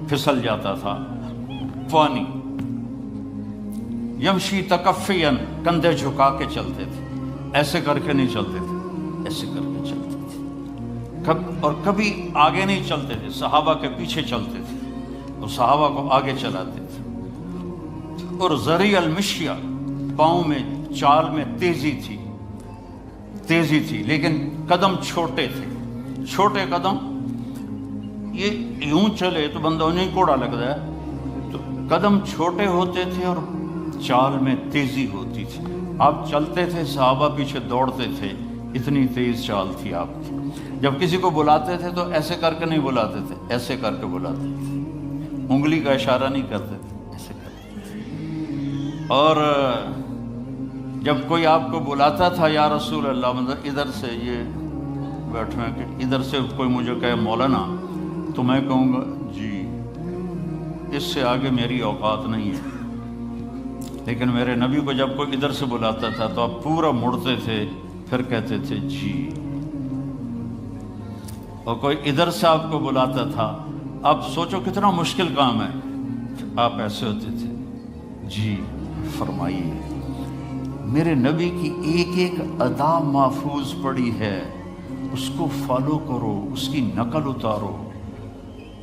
پھسل جاتا تھا پانی. یمشی تکفین، کندھے جھکا کے چلتے تھے، ایسے کر کے نہیں چلتے تھے، ایسے کر کے چلتے تھے. اور کبھی آگے نہیں چلتے تھے، صحابہ کے پیچھے چلتے تھے اور صحابہ کو آگے چلاتے تھے. اور ذریع المشیہ، پاؤں میں چال میں تیزی تھی لیکن قدم چھوٹے تھے. چھوٹے قدم، یہ یوں چلے تو بندہ انہیں کوڑا لگتا ہے. تو قدم چھوٹے ہوتے تھے اور چال میں تیزی ہوتی تھی. آپ چلتے تھے، صحابہ پیچھے دوڑتے تھے، اتنی تیز چال تھی آپ کی. جب کسی کو بلاتے تھے تو ایسے کر کے نہیں بلاتے تھے، ایسے کر کے بلاتے تھے. انگلی کا اشارہ نہیں کرتے تھے، ایسے کرتے تھے. اور جب کوئی آپ کو بلاتا تھا یا رسول اللہ، مطلب ادھر سے یہ بیٹھے ہیں کہ ادھر سے کوئی مجھے کہے مولانا، تو میں کہوں گا جی، اس سے آگے میری اوقات نہیں ہے. لیکن میرے نبی کو جب کوئی ادھر سے بلاتا تھا تو آپ پورا مڑتے تھے، پھر کہتے تھے جی. اور کوئی ادھر سے آپ کو بلاتا تھا، آپ سوچو کتنا مشکل کام ہے، آپ ایسے ہوتے تھے جی فرمائیے. میرے نبی کی ایک ایک ادا محفوظ پڑی ہے، اس کو فالو کرو، اس کی نقل اتارو،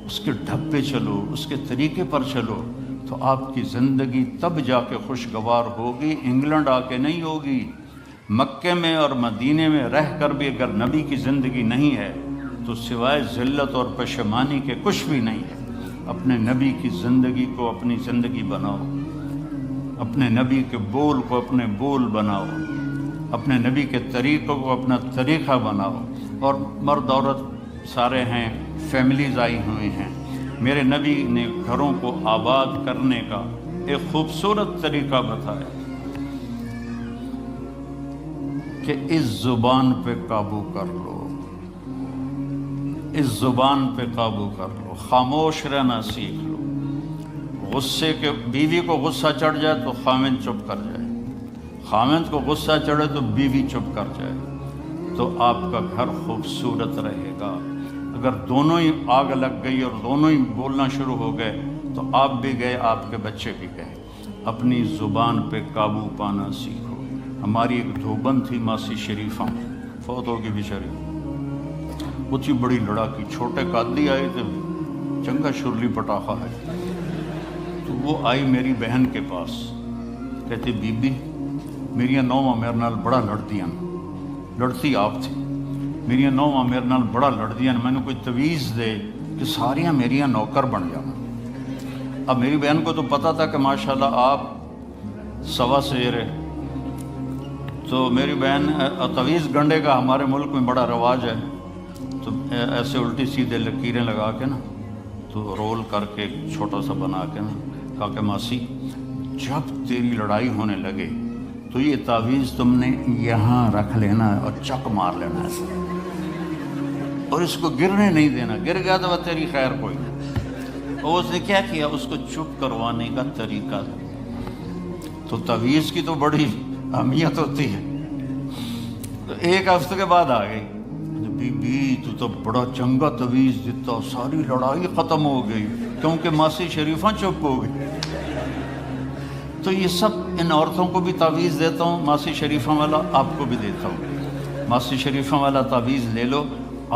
اس کے ڈھب پہ چلو، اس کے طریقے پر چلو تو آپ کی زندگی تب جا کے خوشگوار ہوگی، انگلینڈ آ کے نہیں ہوگی. مکے میں اور مدینے میں رہ کر بھی اگر نبی کی زندگی نہیں ہے تو سوائے ذلت اور پشیمانی کے کچھ بھی نہیں ہے. اپنے نبی کی زندگی کو اپنی زندگی بناؤ، اپنے نبی کے بول کو اپنے بول بناؤ، اپنے نبی کے طریقوں کو اپنا طریقہ بناؤ. اور مرد عورت سارے ہیں، فیملیز آئی ہوئی ہیں. میرے نبی نے گھروں کو آباد کرنے کا ایک خوبصورت طریقہ بتایا کہ اس زبان پہ قابو کر لو، اس زبان پہ قابو کر لو، خاموش رہنا سیکھ لو. غصے کے، بیوی کو غصہ چڑھ جائے تو خامند چپ کر جائے، خامند کو غصہ چڑھے تو بیوی چپ کر جائے، تو آپ کا گھر خوبصورت رہے گا. اگر دونوں ہی آگ لگ گئی اور دونوں ہی بولنا شروع ہو گئے تو آپ بھی گئے، آپ کے بچے بھی گئے. اپنی زبان پہ قابو پانا سیکھو. ہماری ایک دھوبن تھی ماسی شریفہ، فوت ہو گئی بیچاری، وہ تھی بڑی لڑاکی. چھوٹے قادری آئے تھے، چنگا شرلی پٹاخہ ہے. تو وہ آئی میری بہن کے پاس، کہتے بی بی میری نوواں میرے نال بڑا لڑدیاں، لڑتی آپ تھی میری نوواں میرے نال بڑا لڑدیاں مینوں کوئی تویز دے کہ ساریاں میریاں نوکر بن جاؤں۔ اب میری بہن کو تو پتہ تھا کہ ماشاءاللہ آپ سوا شیر ہے، تو میری بہن تویز گنڈے کا ہمارے ملک میں بڑا رواج ہے، تو ایسے الٹی سیدھے لکیریں لگا کے نا تو رول کر کے چھوٹا سا بنا کے نا کہا کہ ماسی جب تیری لڑائی ہونے لگے تو یہ تعویذ تم نے یہاں رکھ لینا اور چک مار لینا ایسا، اور اس کو گرنے نہیں دینا، گر گیا تو وہ تیری خیر کوئی نہیں۔ اور اس نے کیا کیا، اس کو چپ کروانے کا طریقہ، تو تعویذ کی تو بڑی اہمیت ہوتی ہے۔ تو ایک ہفتے کے بعد آ گئی، بی بی تو بڑا چنگا تعویذ دیتا، ساری لڑائی ختم ہو گئی کیونکہ ماسی شریفہ چپ ہو گئی۔ تو یہ سب ان عورتوں کو بھی تعویذ دیتا ہوں، ماسی شریفہ والا آپ کو بھی دیتا ہوں، ماسی شریفہ والا تعویذ لے لو،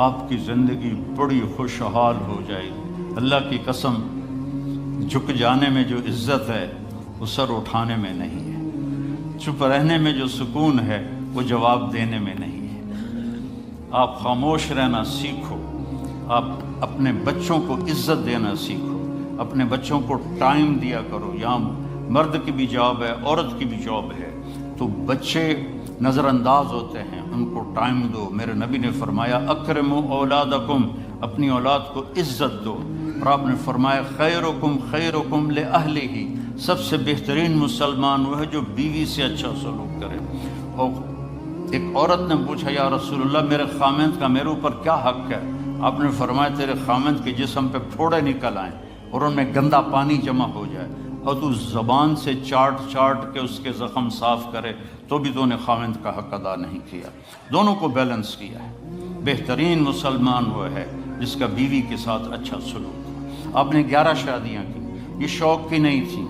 آپ کی زندگی بڑی خوشحال ہو جائے گی۔ اللہ کی قسم، جھک جانے میں جو عزت ہے وہ سر اٹھانے میں نہیں ہے، چپ رہنے میں جو سکون ہے وہ جواب دینے میں نہیں ہے۔ آپ خاموش رہنا سیکھو، آپ اپنے بچوں کو عزت دینا سیکھو، اپنے بچوں کو ٹائم دیا کرو۔ یہاں مرد کی بھی جاب ہے، عورت کی بھی جاب ہے، تو بچے نظر انداز ہوتے ہیں، ان کو ٹائم دو۔ میرے نبی نے فرمایا اکرموا اولادکم، اپنی اولاد کو عزت دو، اور آپ نے فرمایا خیرکم خیرکم لأہلہ، سب سے بہترین مسلمان وہ ہے جو بیوی سے اچھا سلوک کرے۔ اور ایک عورت نے پوچھا یا رسول اللہ میرے خامند کا میرے اوپر کیا حق ہے؟ آپ نے فرمایا تیرے خامند کے جسم پہ پھوڑے نکل آئیں اور ان میں گندا پانی جمع ہو جائے، اور تو زبان سے چاٹ چاٹ کے اس کے زخم صاف کرے تو بھی تو نے خامند کا حق ادا نہیں کیا۔ دونوں کو بیلنس کیا ہے۔ بہترین مسلمان وہ ہے جس کا بیوی کے ساتھ اچھا سلوک ہو۔ آپ نے 11 شادیاں کی، یہ شوق کی نہیں تھیں،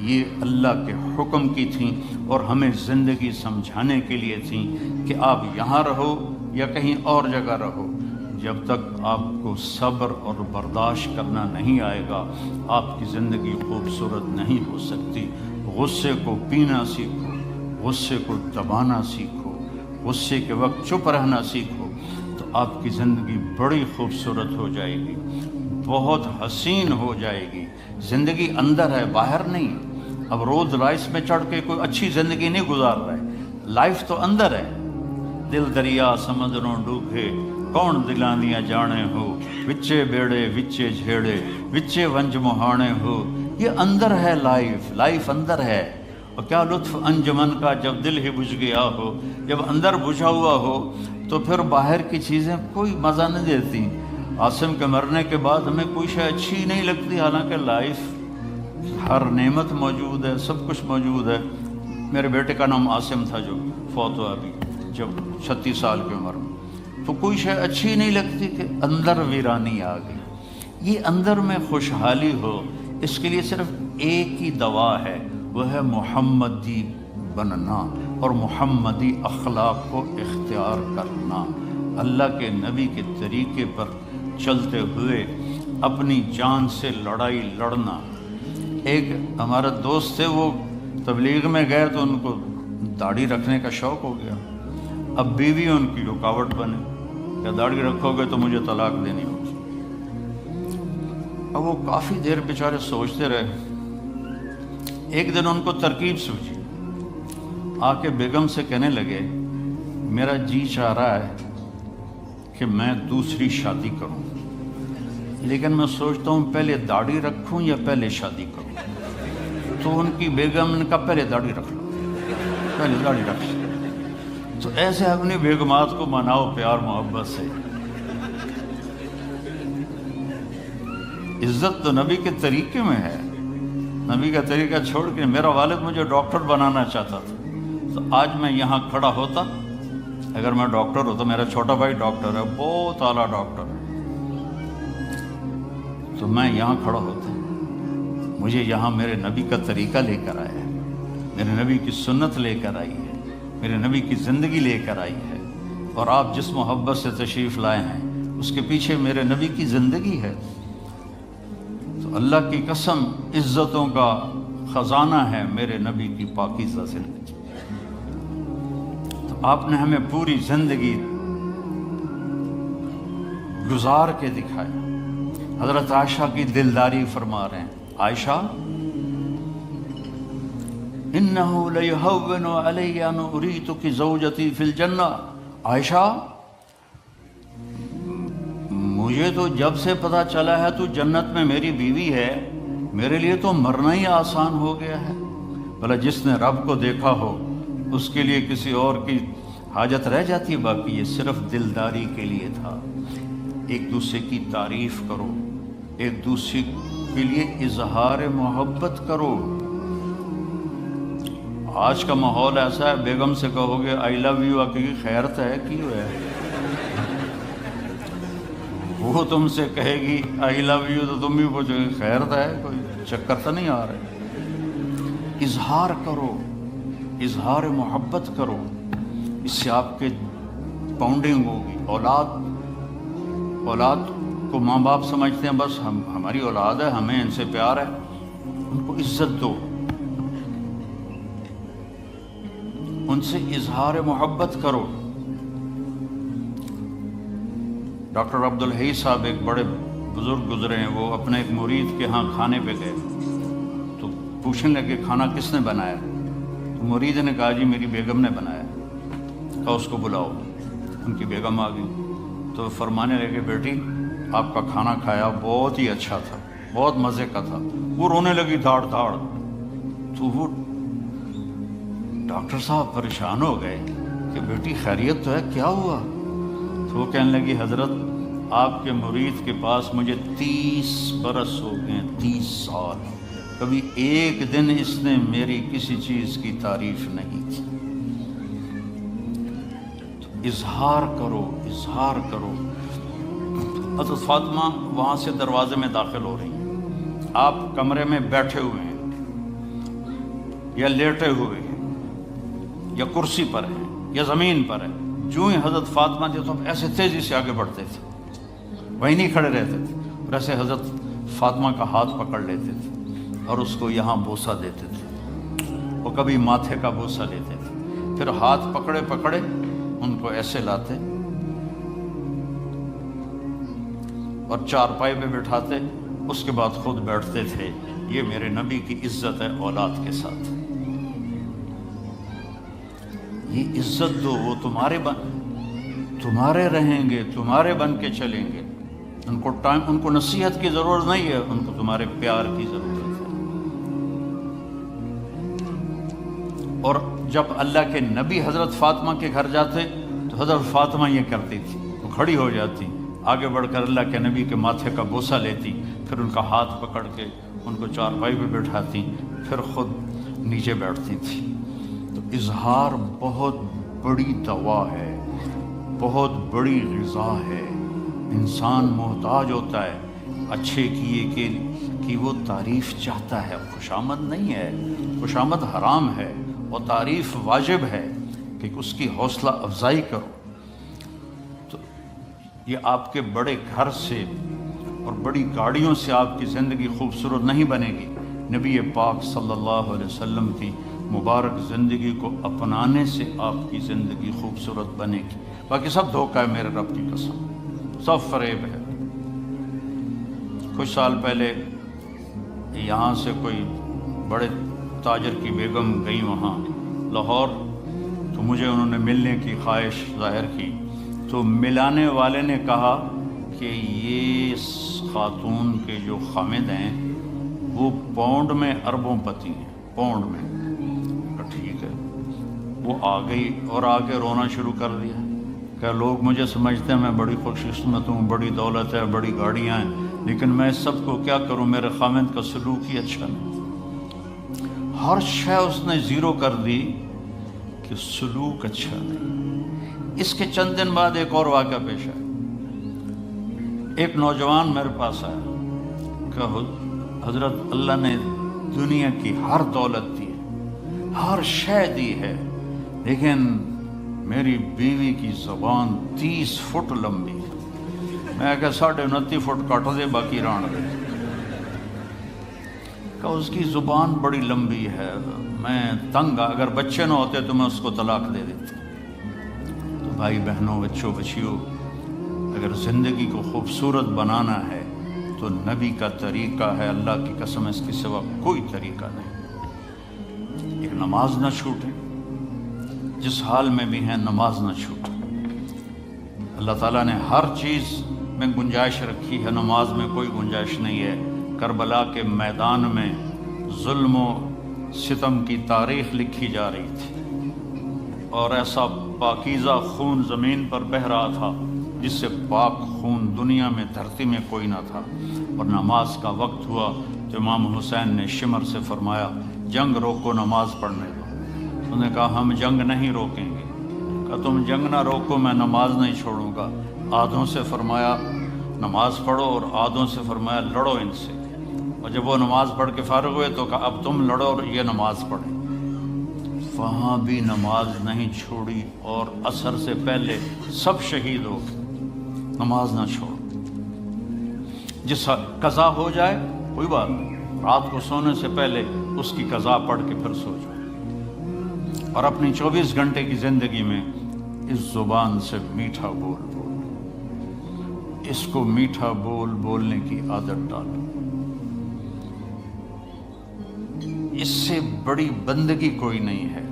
یہ اللہ کے حکم کی تھیں، اور ہمیں زندگی سمجھانے کے لیے تھیں کہ آپ یہاں رہو یا کہیں اور جگہ رہو، جب تک آپ کو صبر اور برداشت کرنا نہیں آئے گا آپ کی زندگی خوبصورت نہیں ہو سکتی۔ غصے کو پینا سیکھو، غصے کو دبانا سیکھو، غصے کے وقت چپ رہنا سیکھو، تو آپ کی زندگی بڑی خوبصورت ہو جائے گی، بہت حسین ہو جائے گی۔ زندگی اندر ہے، باہر نہیں۔ اب رولز رائس میں چڑھ کے کوئی اچھی زندگی نہیں گزار رہا ہے، لائف تو اندر ہے۔ دل دریا سمندروں ڈوبے کون دلانیاں جانے ہو، وچے بیڑے وچے جھیڑے وچے ونج مہانے ہو، یہ اندر ہے لائف، لائف اندر ہے۔ اور کیا لطف انجمن کا جب دل ہی بجھ گیا ہو، جب اندر بجھا ہوا ہو تو پھر باہر کی چیزیں کوئی مزہ نہیں دیتی۔ عاصم کے مرنے کے بعد ہمیں کوئی شے اچھی نہیں لگتی، حالانکہ لائف ہر نعمت موجود ہے، سب کچھ موجود ہے۔ میرے بیٹے کا نام عاصم تھا جو فوت ہوا ابھی جب 36 سال کی عمر میں، تو کوئی شے اچھی نہیں لگتی کہ اندر ویرانی آ گئی۔ یہ اندر میں خوشحالی ہو، اس کے لیے صرف ایک ہی دوا ہے، وہ ہے محمدی بننا اور محمدی اخلاق کو اختیار کرنا، اللہ کے نبی کے طریقے پر چلتے ہوئے اپنی جان سے لڑائی لڑنا۔ ایک ہمارا دوست تھے، وہ تبلیغ میں گئے تو ان کو داڑھی رکھنے کا شوق ہو گیا، اب بیوی ان کی رکاوٹ بنے کہ داڑھی رکھو گے تو مجھے طلاق دینی ہوگی۔ اب وہ کافی دیر بیچارے سوچتے رہے، ایک دن ان کو ترکیب سوچی، آ کے بیگم سے کہنے لگے میرا جی چاہ رہا ہے کہ میں دوسری شادی کروں، لیکن میں سوچتا ہوں پہلے داڑھی رکھوں یا پہلے شادی کروں۔ تو ان کی بیگم نے کہا پہلے داڑھی رکھ لو، پہلے داڑھی رکھ لو۔ تو ایسے اپنی بیگمات کو مناؤ پیار محبت سے۔ عزت تو نبی کے طریقے میں ہے، نبی کا طریقہ چھوڑ کے میرا والد مجھے ڈاکٹر بنانا چاہتا تھا، تو آج میں یہاں کھڑا ہوتا، اگر میں ڈاکٹر ہوتا، میرا چھوٹا بھائی ڈاکٹر ہے، بہت اعلیٰ ڈاکٹر ہے، تو میں یہاں کھڑا ہوتا۔ مجھے یہاں میرے نبی کا طریقہ لے کر آیا ہے، میرے نبی کی سنت لے کر آئی ہے، میرے نبی کی زندگی لے کر آئی ہے، اور آپ جس محبت سے تشریف لائے ہیں اس کے پیچھے میرے نبی کی زندگی ہے۔ تو اللہ کی قسم عزتوں کا خزانہ ہے میرے نبی کی پاکیزہ زندگی۔ تو آپ نے ہمیں پوری زندگی گزار کے دکھایا۔ حضرت عائشہ کی دلداری فرما رہے ہیں، عائشہ انہو لیہون علی ان اریتک زوجتی فی الجنہ، عائشہ مجھے تو جب سے پتہ چلا ہے تو جنت میں میری بیوی ہے، میرے لیے تو مرنا ہی آسان ہو گیا ہے۔ بھلا جس نے رب کو دیکھا ہو اس کے لیے کسی اور کی حاجت رہ جاتی ہے؟ باقی یہ صرف دلداری کے لیے تھا۔ ایک دوسرے کی تعریف کرو، ایک دوسرے کے لیے اظہار محبت کرو۔ آج کا ماحول ایسا ہے، بیگم سے کہو گے آئی لو یو، کی خیرت ہے کی ہے، وہ تم سے کہے گی آئی لو یو تو تم بھی پوچھو گے خیرت ہے، کوئی چکر تو نہیں آ رہے۔ اظہار کرو، اظہار محبت کرو، اس سے آپ کے باؤنڈنگ ہوگی۔ اولاد کو ماں باپ سمجھتے ہیں بس ہماری اولاد ہے، ہمیں ان سے پیار ہے، ان کو عزت دو، ان سے اظہار محبت کرو۔ ڈاکٹر عبدالحی صاحب ایک بڑے بزرگ گزرے ہیں، وہ اپنے ایک مرید کے ہاں کھانے پہ گئے تو پوچھنے لگے کھانا کس نے بنایا؟ تو مرید نے کہا جی میری بیگم نے بنایا۔ کہا اس کو بلاؤ۔ ان کی بیگم آ گئی تو فرمانے لگے بیٹی آپ کا کھانا کھایا بہت ہی اچھا تھا، بہت مزے کا تھا۔ وہ رونے لگی دھاڑ دھاڑ۔ تو وہ ڈاکٹر صاحب پریشان ہو گئے کہ بیٹی خیریت تو ہے، کیا ہوا؟ تو وہ کہنے لگی حضرت آپ کے مرید کے پاس مجھے 30 برس ہو گئے، 30 سال، کبھی ایک دن اس نے میری کسی چیز کی تعریف نہیں کی۔ تو اظہار کرو، اظہار کرو۔ حضرت فاطمہ وہاں سے دروازے میں داخل ہو رہی ہیں، آپ کمرے میں بیٹھے ہوئے ہیں یا لیٹے ہوئے ہیں یا کرسی پر ہیں یا زمین پر ہیں، جو ہی حضرت فاطمہ تھے تو ایسے تیزی سے آگے بڑھتے تھے، وہیں نہیں کھڑے رہتے تھے، اور ایسے حضرت فاطمہ کا ہاتھ پکڑ لیتے تھے اور اس کو یہاں بوسہ دیتے تھے، وہ کبھی ماتھے کا بوسہ لیتے تھے، پھر ہاتھ پکڑے پکڑے ان کو ایسے لاتے اور چارپائی پہ بٹھاتے، اس کے بعد خود بیٹھتے تھے۔ یہ میرے نبی کی عزت ہے اولاد کے ساتھ، یہ عزت دو، وہ تمہارے رہیں گے، تمہارے بن کے چلیں گے۔ ان کو نصیحت کی ضرورت نہیں ہے، ان کو تمہارے پیار کی ضرورت ہے۔ اور جب اللہ کے نبی حضرت فاطمہ کے گھر جاتے تو حضرت فاطمہ یہ کرتی تھی، وہ کھڑی ہو جاتی، آگے بڑھ کر اللہ کے نبی کے ماتھے کا بوسہ لیتی، پھر ان کا ہاتھ پکڑ کے ان کو چارپائی پہ بٹھاتی، پھر خود نیچے بیٹھتی تھی۔ تو اظہار بہت بڑی دوا ہے، بہت بڑی غذا ہے۔ انسان محتاج ہوتا ہے اچھے کیے کہ وہ تعریف چاہتا ہے، خوشامد نہیں ہے، خوشامد حرام ہے، اور تعریف واجب ہے کہ اس کی حوصلہ افزائی کرو۔ تو یہ آپ کے بڑے گھر سے اور بڑی گاڑیوں سے آپ کی زندگی خوبصورت نہیں بنے گی، نبی پاک صلی اللہ علیہ وسلم کی مبارک زندگی کو اپنانے سے آپ کی زندگی خوبصورت بنے گی۔ باقی سب دھوکہ ہے، میرے رب کی قسم، سب فریب ہے۔ کچھ سال پہلے یہاں سے کوئی بڑے تاجر کی بیگم گئی وہاں لاہور، تو مجھے انہوں نے ملنے کی خواہش ظاہر کی، تو ملانے والے نے کہا کہ یہ خاتون کے جو خامد ہیں وہ پاؤنڈ میں اربوں پتی ہیں، پاؤنڈ میں۔ ٹھیک ہے، وہ آ گئی اور آگے رونا شروع کر دیا کہ لوگ مجھے سمجھتے ہیں میں بڑی خوش قسمت ہوں، بڑی دولت ہے، بڑی گاڑیاں ہیں، لیکن میں سب کو کیا کروں، میرے خامد کا سلوک ہی اچھا نہیں۔ ہر شے اس نے زیرو کر دی کہ سلوک اچھا نہیں۔ اس کے چند دن بعد ایک اور واقعہ پیش آیا۔ ایک نوجوان میرے پاس آیا کہ حضرت اللہ نے دنیا کی ہر دولت دی ہے، ہر شے دی ہے، لیکن میری بیوی کی زبان 30 فٹ لمبی ہے۔ میں کہ 29.5 فٹ کٹ دے، باقی ران دے۔ کہ اس کی زبان بڑی لمبی ہے، میں تنگ، اگر بچے نہ ہوتے تو میں اس کو طلاق دے دیتی۔ بھائی بہنوں، بچوں بچیوں، اگر زندگی کو خوبصورت بنانا ہے تو نبی کا طریقہ ہے، اللہ کی قسم اس کے سوا کوئی طریقہ نہیں۔ ایک نماز نہ چھوٹے، جس حال میں بھی ہیں نماز نہ چھوٹے۔ اللہ تعالیٰ نے ہر چیز میں گنجائش رکھی ہے، نماز میں کوئی گنجائش نہیں ہے۔ کربلا کے میدان میں ظلم و ستم کی تاریخ لکھی جا رہی تھی، اور ایسا پاکیزہ خون زمین پر بہہ رہا تھا جس سے پاک خون دنیا میں دھرتی میں کوئی نہ تھا، اور نماز کا وقت ہوا تو امام حسین نے شمر سے فرمایا جنگ روکو، نماز پڑھنے دو۔ انہوں نے کہا ہم جنگ نہیں روکیں گے۔ کہا تم جنگ نہ روکو، میں نماز نہیں چھوڑوں گا۔ آدھوں سے فرمایا نماز پڑھو، اور آدھوں سے فرمایا لڑو ان سے۔ اور جب وہ نماز پڑھ کے فارغ ہوئے تو کہا اب تم لڑو اور یہ نماز پڑھیں۔ وہاں بھی نماز نہیں چھوڑی، اور عصر سے پہلے سب شہید ہو گئے۔ نماز نہ چھوڑو، جس قضا ہو جائے کوئی بات نہیں، رات کو سونے سے پہلے اس کی قضا پڑھ کے پھر سو جاؤ، اور اپنی 24 گھنٹے کی زندگی میں اس زبان سے میٹھا بول بول، اس کو میٹھا بول بولنے کی عادت ڈالو۔ اس سے بڑی بندگی کوئی نہیں ہے۔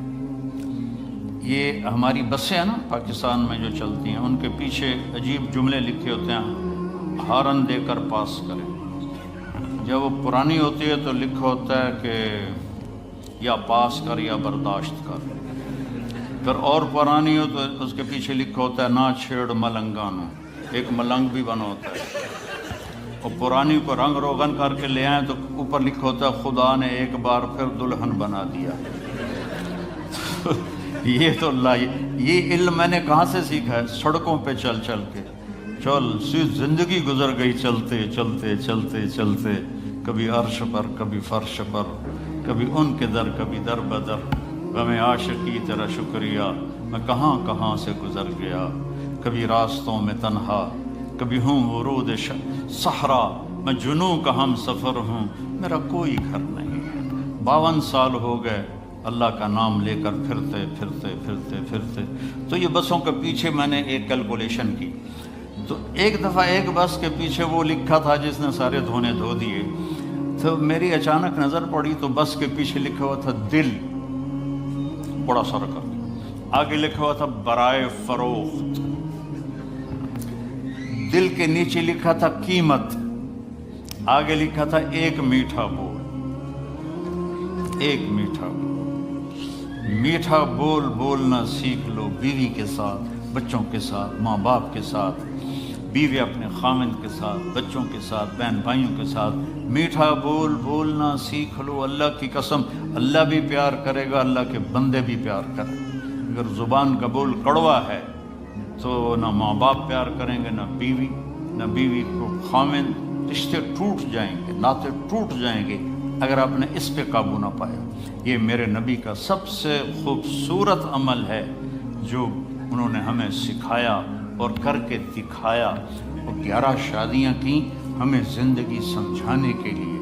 یہ ہماری بسیں ہیں نا پاکستان میں جو چلتی ہیں، ان کے پیچھے عجیب جملے لکھے ہوتے ہیں، ہارن دے کر پاس کریں۔ جب وہ پرانی ہوتی ہے تو لکھا ہوتا ہے کہ یا پاس کر یا برداشت کر۔ پھر اور پرانی ہو تو اس کے پیچھے لکھا ہوتا ہے نہ چھیڑ ملنگانو، ایک ملنگ بھی بنا ہوتا ہے۔ اور پرانی کو رنگ روغن کر کے لے آئیں تو اوپر لکھا ہوتا ہے خدا نے ایک بار پھر دلہن بنا دیا۔ یہ تو اللہ، یہ علم میں نے کہاں سے سیکھا ہے؟ سڑکوں پہ چل چل کے، زندگی گزر گئی چلتے چلتے چلتے چلتے، کبھی عرش پر کبھی فرش پر، کبھی ان کے در کبھی در بدر، غم عاشقی تیرا شکریہ، میں کہاں کہاں سے گزر گیا، کبھی راستوں میں تنہا، کبھی ہوں ورود صحرا، میں جنوں کا ہم سفر ہوں، میرا کوئی گھر نہیں۔ 52 سال ہو گئے اللہ کا نام لے کر پھرتے پھرتے پھرتے پھرتے۔ تو یہ بسوں کے پیچھے میں نے ایک کیلکولیشن کی، تو ایک دفعہ ایک بس کے پیچھے وہ لکھا تھا جس نے سارے دھونے دھو دیے، تو میری اچانک نظر پڑی تو بس کے پیچھے لکھا ہوا تھا دل، بڑا سا رقم، آگے لکھا ہوا تھا برائے فروخت، دل کے نیچے لکھا تھا قیمت، آگے لکھا تھا ایک میٹھا بول، ایک میٹھا بول۔ میٹھا بول بولنا سیکھ لو، بیوی کے ساتھ، بچوں کے ساتھ، ماں باپ کے ساتھ، بیوی اپنے خامند کے ساتھ، بچوں کے ساتھ، بہن بھائیوں کے ساتھ میٹھا بول بولنا سیکھ لو۔ اللہ کی قسم اللہ بھی پیار کرے گا، اللہ کے بندے بھی پیار کریں۔ اگر زبان کا بول کڑوا ہے تو نہ ماں باپ پیار کریں گے، نہ بیوی، نہ بیوی کو خامند، رشتے ٹوٹ جائیں گے، ناطے ٹوٹ جائیں گے اگر آپ نے اس پہ قابو نہ پایا۔ یہ میرے نبی کا سب سے خوبصورت عمل ہے جو انہوں نے ہمیں سکھایا اور کر کے دکھایا۔ اور 11 شادیاں کی ہمیں زندگی سمجھانے کے لیے،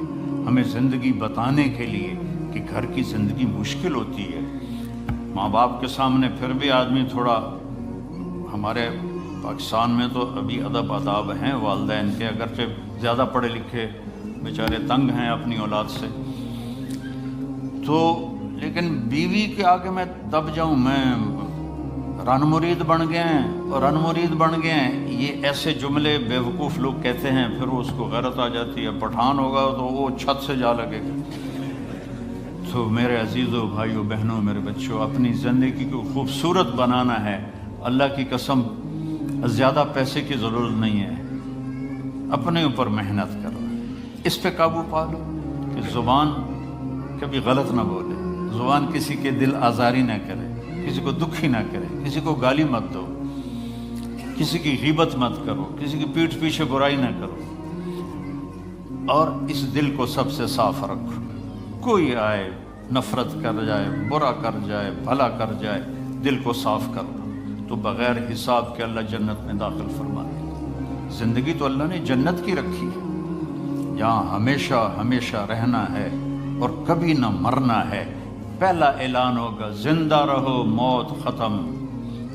ہمیں زندگی بتانے کے لیے کہ گھر کی زندگی مشکل ہوتی ہے۔ ماں باپ کے سامنے پھر بھی آدمی تھوڑا، ہمارے پاکستان میں تو ابھی ادب آداب ہیں والدین کے، اگرچہ زیادہ پڑھے لکھے بیچارے تنگ ہیں اپنی اولاد سے، تو لیکن بیوی کے آگے میں دب جاؤں، میں رن مرید بن گئے ہیں اور رن مرید بن گئے ہیں، یہ ایسے جملے بیوقوف لوگ کہتے ہیں، پھر وہ اس کو غیرت آ جاتی ہے، پٹھان ہوگا تو وہ چھت سے جا لگے گا۔ تو میرے عزیزوں، بھائیوں، بہنوں، میرے بچوں، اپنی زندگی کو خوبصورت بنانا ہے، اللہ کی قسم زیادہ پیسے کی ضرورت نہیں ہے، اپنے اوپر محنت کرو، اس پہ قابو پا لو کہ زبان کبھی غلط نہ بولے، زبان کسی کے دل آزاری نہ کرے، کسی کو دکھی نہ کرے، کسی کو گالی مت دو، کسی کی غیبت مت کرو، کسی کی پیٹھ پیچھے برائی نہ کرو، اور اس دل کو سب سے صاف رکھو۔ کوئی آئے، نفرت کر جائے، برا کر جائے، بھلا کر جائے، دل کو صاف کر دو تو بغیر حساب کے اللہ جنت میں داخل فرما دے۔ زندگی تو اللہ نے جنت کی رکھی ہے، جہاں ہمیشہ ہمیشہ رہنا ہے اور کبھی نہ مرنا ہے۔ پہلا اعلان ہوگا زندہ رہو، موت ختم۔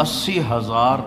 80,000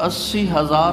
80,000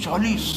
40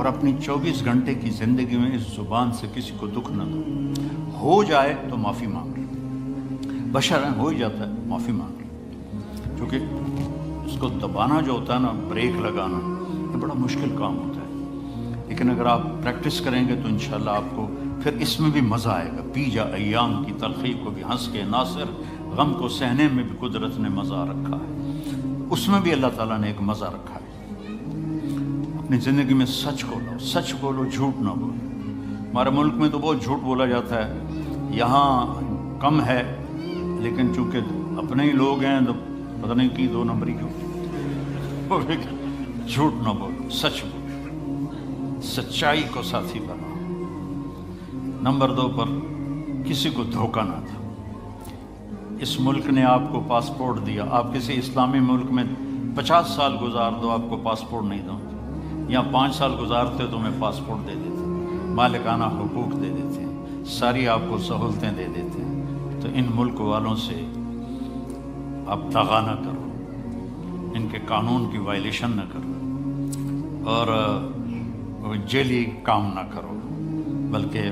اور اپنی 24 گھنٹے کی زندگی میں اس زبان سے کسی کو دکھ نہ دو. ہو جائے تو معافی مانگ لو، بشر ہیں، ہو ہی جاتا ہے، معافی مانگ لو. کیونکہ اس کو دبانا جو ہوتا ہے نا، بریک لگانا، یہ بڑا مشکل کام ہوتا ہے. لیکن اگر آپ پریکٹس کریں گے تو انشاءاللہ آپ کو پھر اس میں بھی مزہ آئے گا. پی جا ایام کی تلخی کو بھی ہنس کے، ناصر غم کو سہنے میں بھی قدرت نے مزہ رکھا ہے. اس میں بھی اللہ تعالیٰ نے ایک مزہ رکھا ہے. اپنی زندگی میں سچ کو لو، سچ بولو، جھوٹ نہ بولو. ہمارے ملک میں تو بہت جھوٹ بولا جاتا ہے، یہاں کم ہے، لیکن چونکہ اپنے ہی لوگ ہیں تو پتہ نہیں کی 2 نمبری کیوں. جھوٹ نہ بولو، سچ بولو، سچائی کو ساتھی بناؤ. نمبر 2 پر کسی کو دھوکہ نہ دو. اس ملک نے آپ کو پاسپورٹ دیا، آپ کسی اسلامی ملک میں 50 سال گزار دو، آپ کو پاسپورٹ نہیں دو. یا 5 سال گزارتے تو میں پاسپورٹ دے دیتے، مالکانہ حقوق دے دیتے ہیں، ساری آپ کو سہولتیں دے دیتے ہیں. تو ان ملک والوں سے آپ دغا نہ کرو، ان کے قانون کی وائلیشن نہ کرو، اور جیلی کام نہ کرو، بلکہ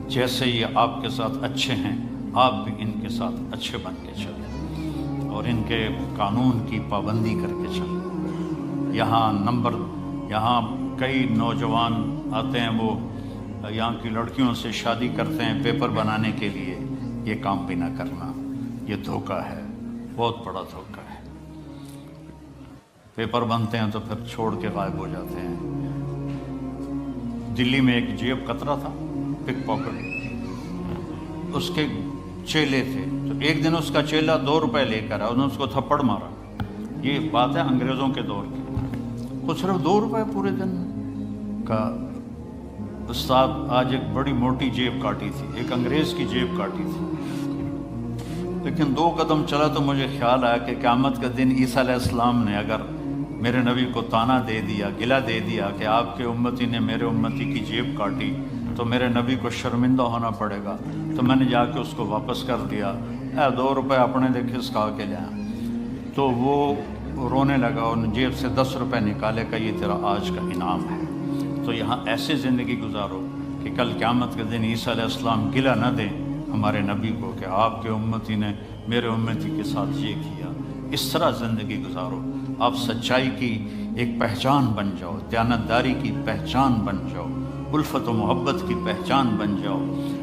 جیسے یہ آپ کے ساتھ اچھے ہیں آپ بھی ان کے ساتھ اچھے بن کے چلیں، اور ان کے قانون کی پابندی کر کے چلیں. یہاں کئی نوجوان آتے ہیں، وہ یہاں کی لڑکیوں سے شادی کرتے ہیں پیپر بنانے کے لیے. یہ کام بھی نہ کرنا، یہ دھوکہ ہے، بہت بڑا دھوکہ ہے. پیپر بنتے ہیں تو پھر چھوڑ کے غائب ہو جاتے ہیں. دلی میں ایک جیب قطرہ تھا، پک پاکٹ، اس کے چیلے تھے. تو ایک دن اس کا چیلا 2 روپے لے کر آیا، انہوں نے اس کو تھپڑ مارا. یہ بات ہے انگریزوں کے دور کی. وہ صرف 2 روپے پورے دن کا. استاد آج ایک بڑی موٹی جیب کاٹی تھی، ایک انگریز کی جیب کاٹی تھی. لیکن 2 قدم چلا تو مجھے خیال آیا کہ قیامت کا دن عیسیٰ علیہ السلام نے اگر میرے نبی کو تانا دے دیا، گلہ دے دیا کہ آپ کے امتی نے میرے امتی کی جیب کاٹی، تو میرے نبی کو شرمندہ ہونا پڑے گا. تو میں نے جا کے اس کو واپس کر دیا. 2 روپے اپنے دے کھسکا کے لیا. تو وہ رونے لگا اور جیب سے 10 روپے نکالے کہ یہ تیرا آج کا انعام ہے. تو یہاں ایسے زندگی گزارو کہ کل قیامت کے دن عیسیٰ علیہ السلام گلہ نہ دیں ہمارے نبی کو کہ آپ کے امتی نے میرے امتی کے ساتھ یہ کیا. اس طرح زندگی گزارو. آپ سچائی کی ایک پہچان بن جاؤ، دیانتداری کی پہچان بن جاؤ، الفت و محبت کی پہچان بن جاؤ.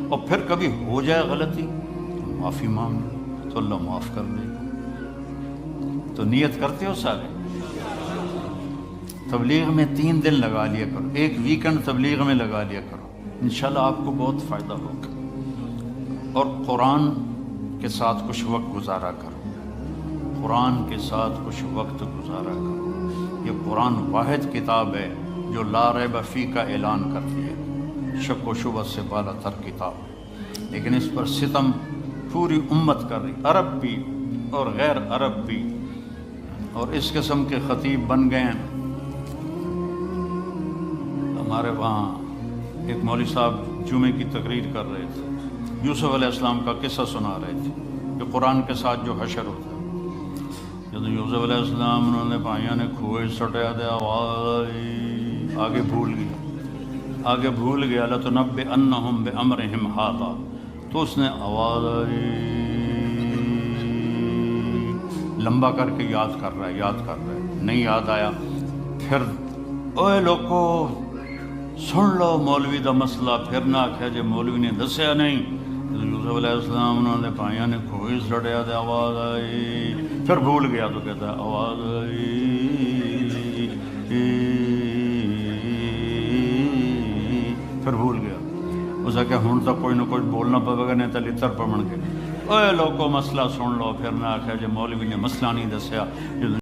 اور پھر کبھی ہو جائے غلطی تو معافی مانگ لو تو اللہ معاف کر دے گا. تو نیت کرتے ہو سارے؟ تبلیغ میں 3 دن لگا لیا کرو، ایک ویکنڈ تبلیغ میں لگا لیا کرو، انشاءاللہ آپ کو بہت فائدہ ہوگا. اور قرآن کے ساتھ کچھ وقت گزارا کرو، قرآن کے ساتھ کچھ وقت گزارا کرو. یہ قرآن واحد کتاب ہے جو لا ریب فیہ کا اعلان کرتی ہے، شک و شبہ سے بالا تر کتاب. لیکن اس پر ستم پوری امت کر رہی، عرب بھی اور غیر عرب بھی. اور اس قسم کے خطیب بن گئے ہیں. ہمارے وہاں ایک مولوی صاحب جمعے کی تقریر کر رہے تھے، یوسف علیہ السلام کا قصہ سنا رہے تھے کہ قرآن کے ساتھ جو حشر ہوتا ہے. جب یوسف علیہ السلام انہوں نے بھائیوں نے کھوئے سٹیا دیا، آگے بھول گیا لَتُنَبِّئَنَّهُمْ بِأَمْرِهِمْ هَٰذَا. تو اس نے آواز لمبا کر کے یاد کر رہا ہے، نہیں یاد آیا. پھر اوے لوگو سن لو مولوی دا مسئلہ. پھر نہ آخیا جی مولوی نے دسیا نہیں. یوسف علیہ السلام انہوں نے بھائیوں نے کھوئی سٹیا دیا، آواز آئی. پھر بھول گیا تو کہتا ہے آواز آئی، پھر بھول گیا. اس نے کہا ہوں تو کوئی نہ کوئی بولنا پڑے گا، نہیں تو لتر پڑھ کے اوے لوگوں مسئلہ سن لو. پھر نہ آخیا جی مولوی نے مسئلہ نہیں دسیا.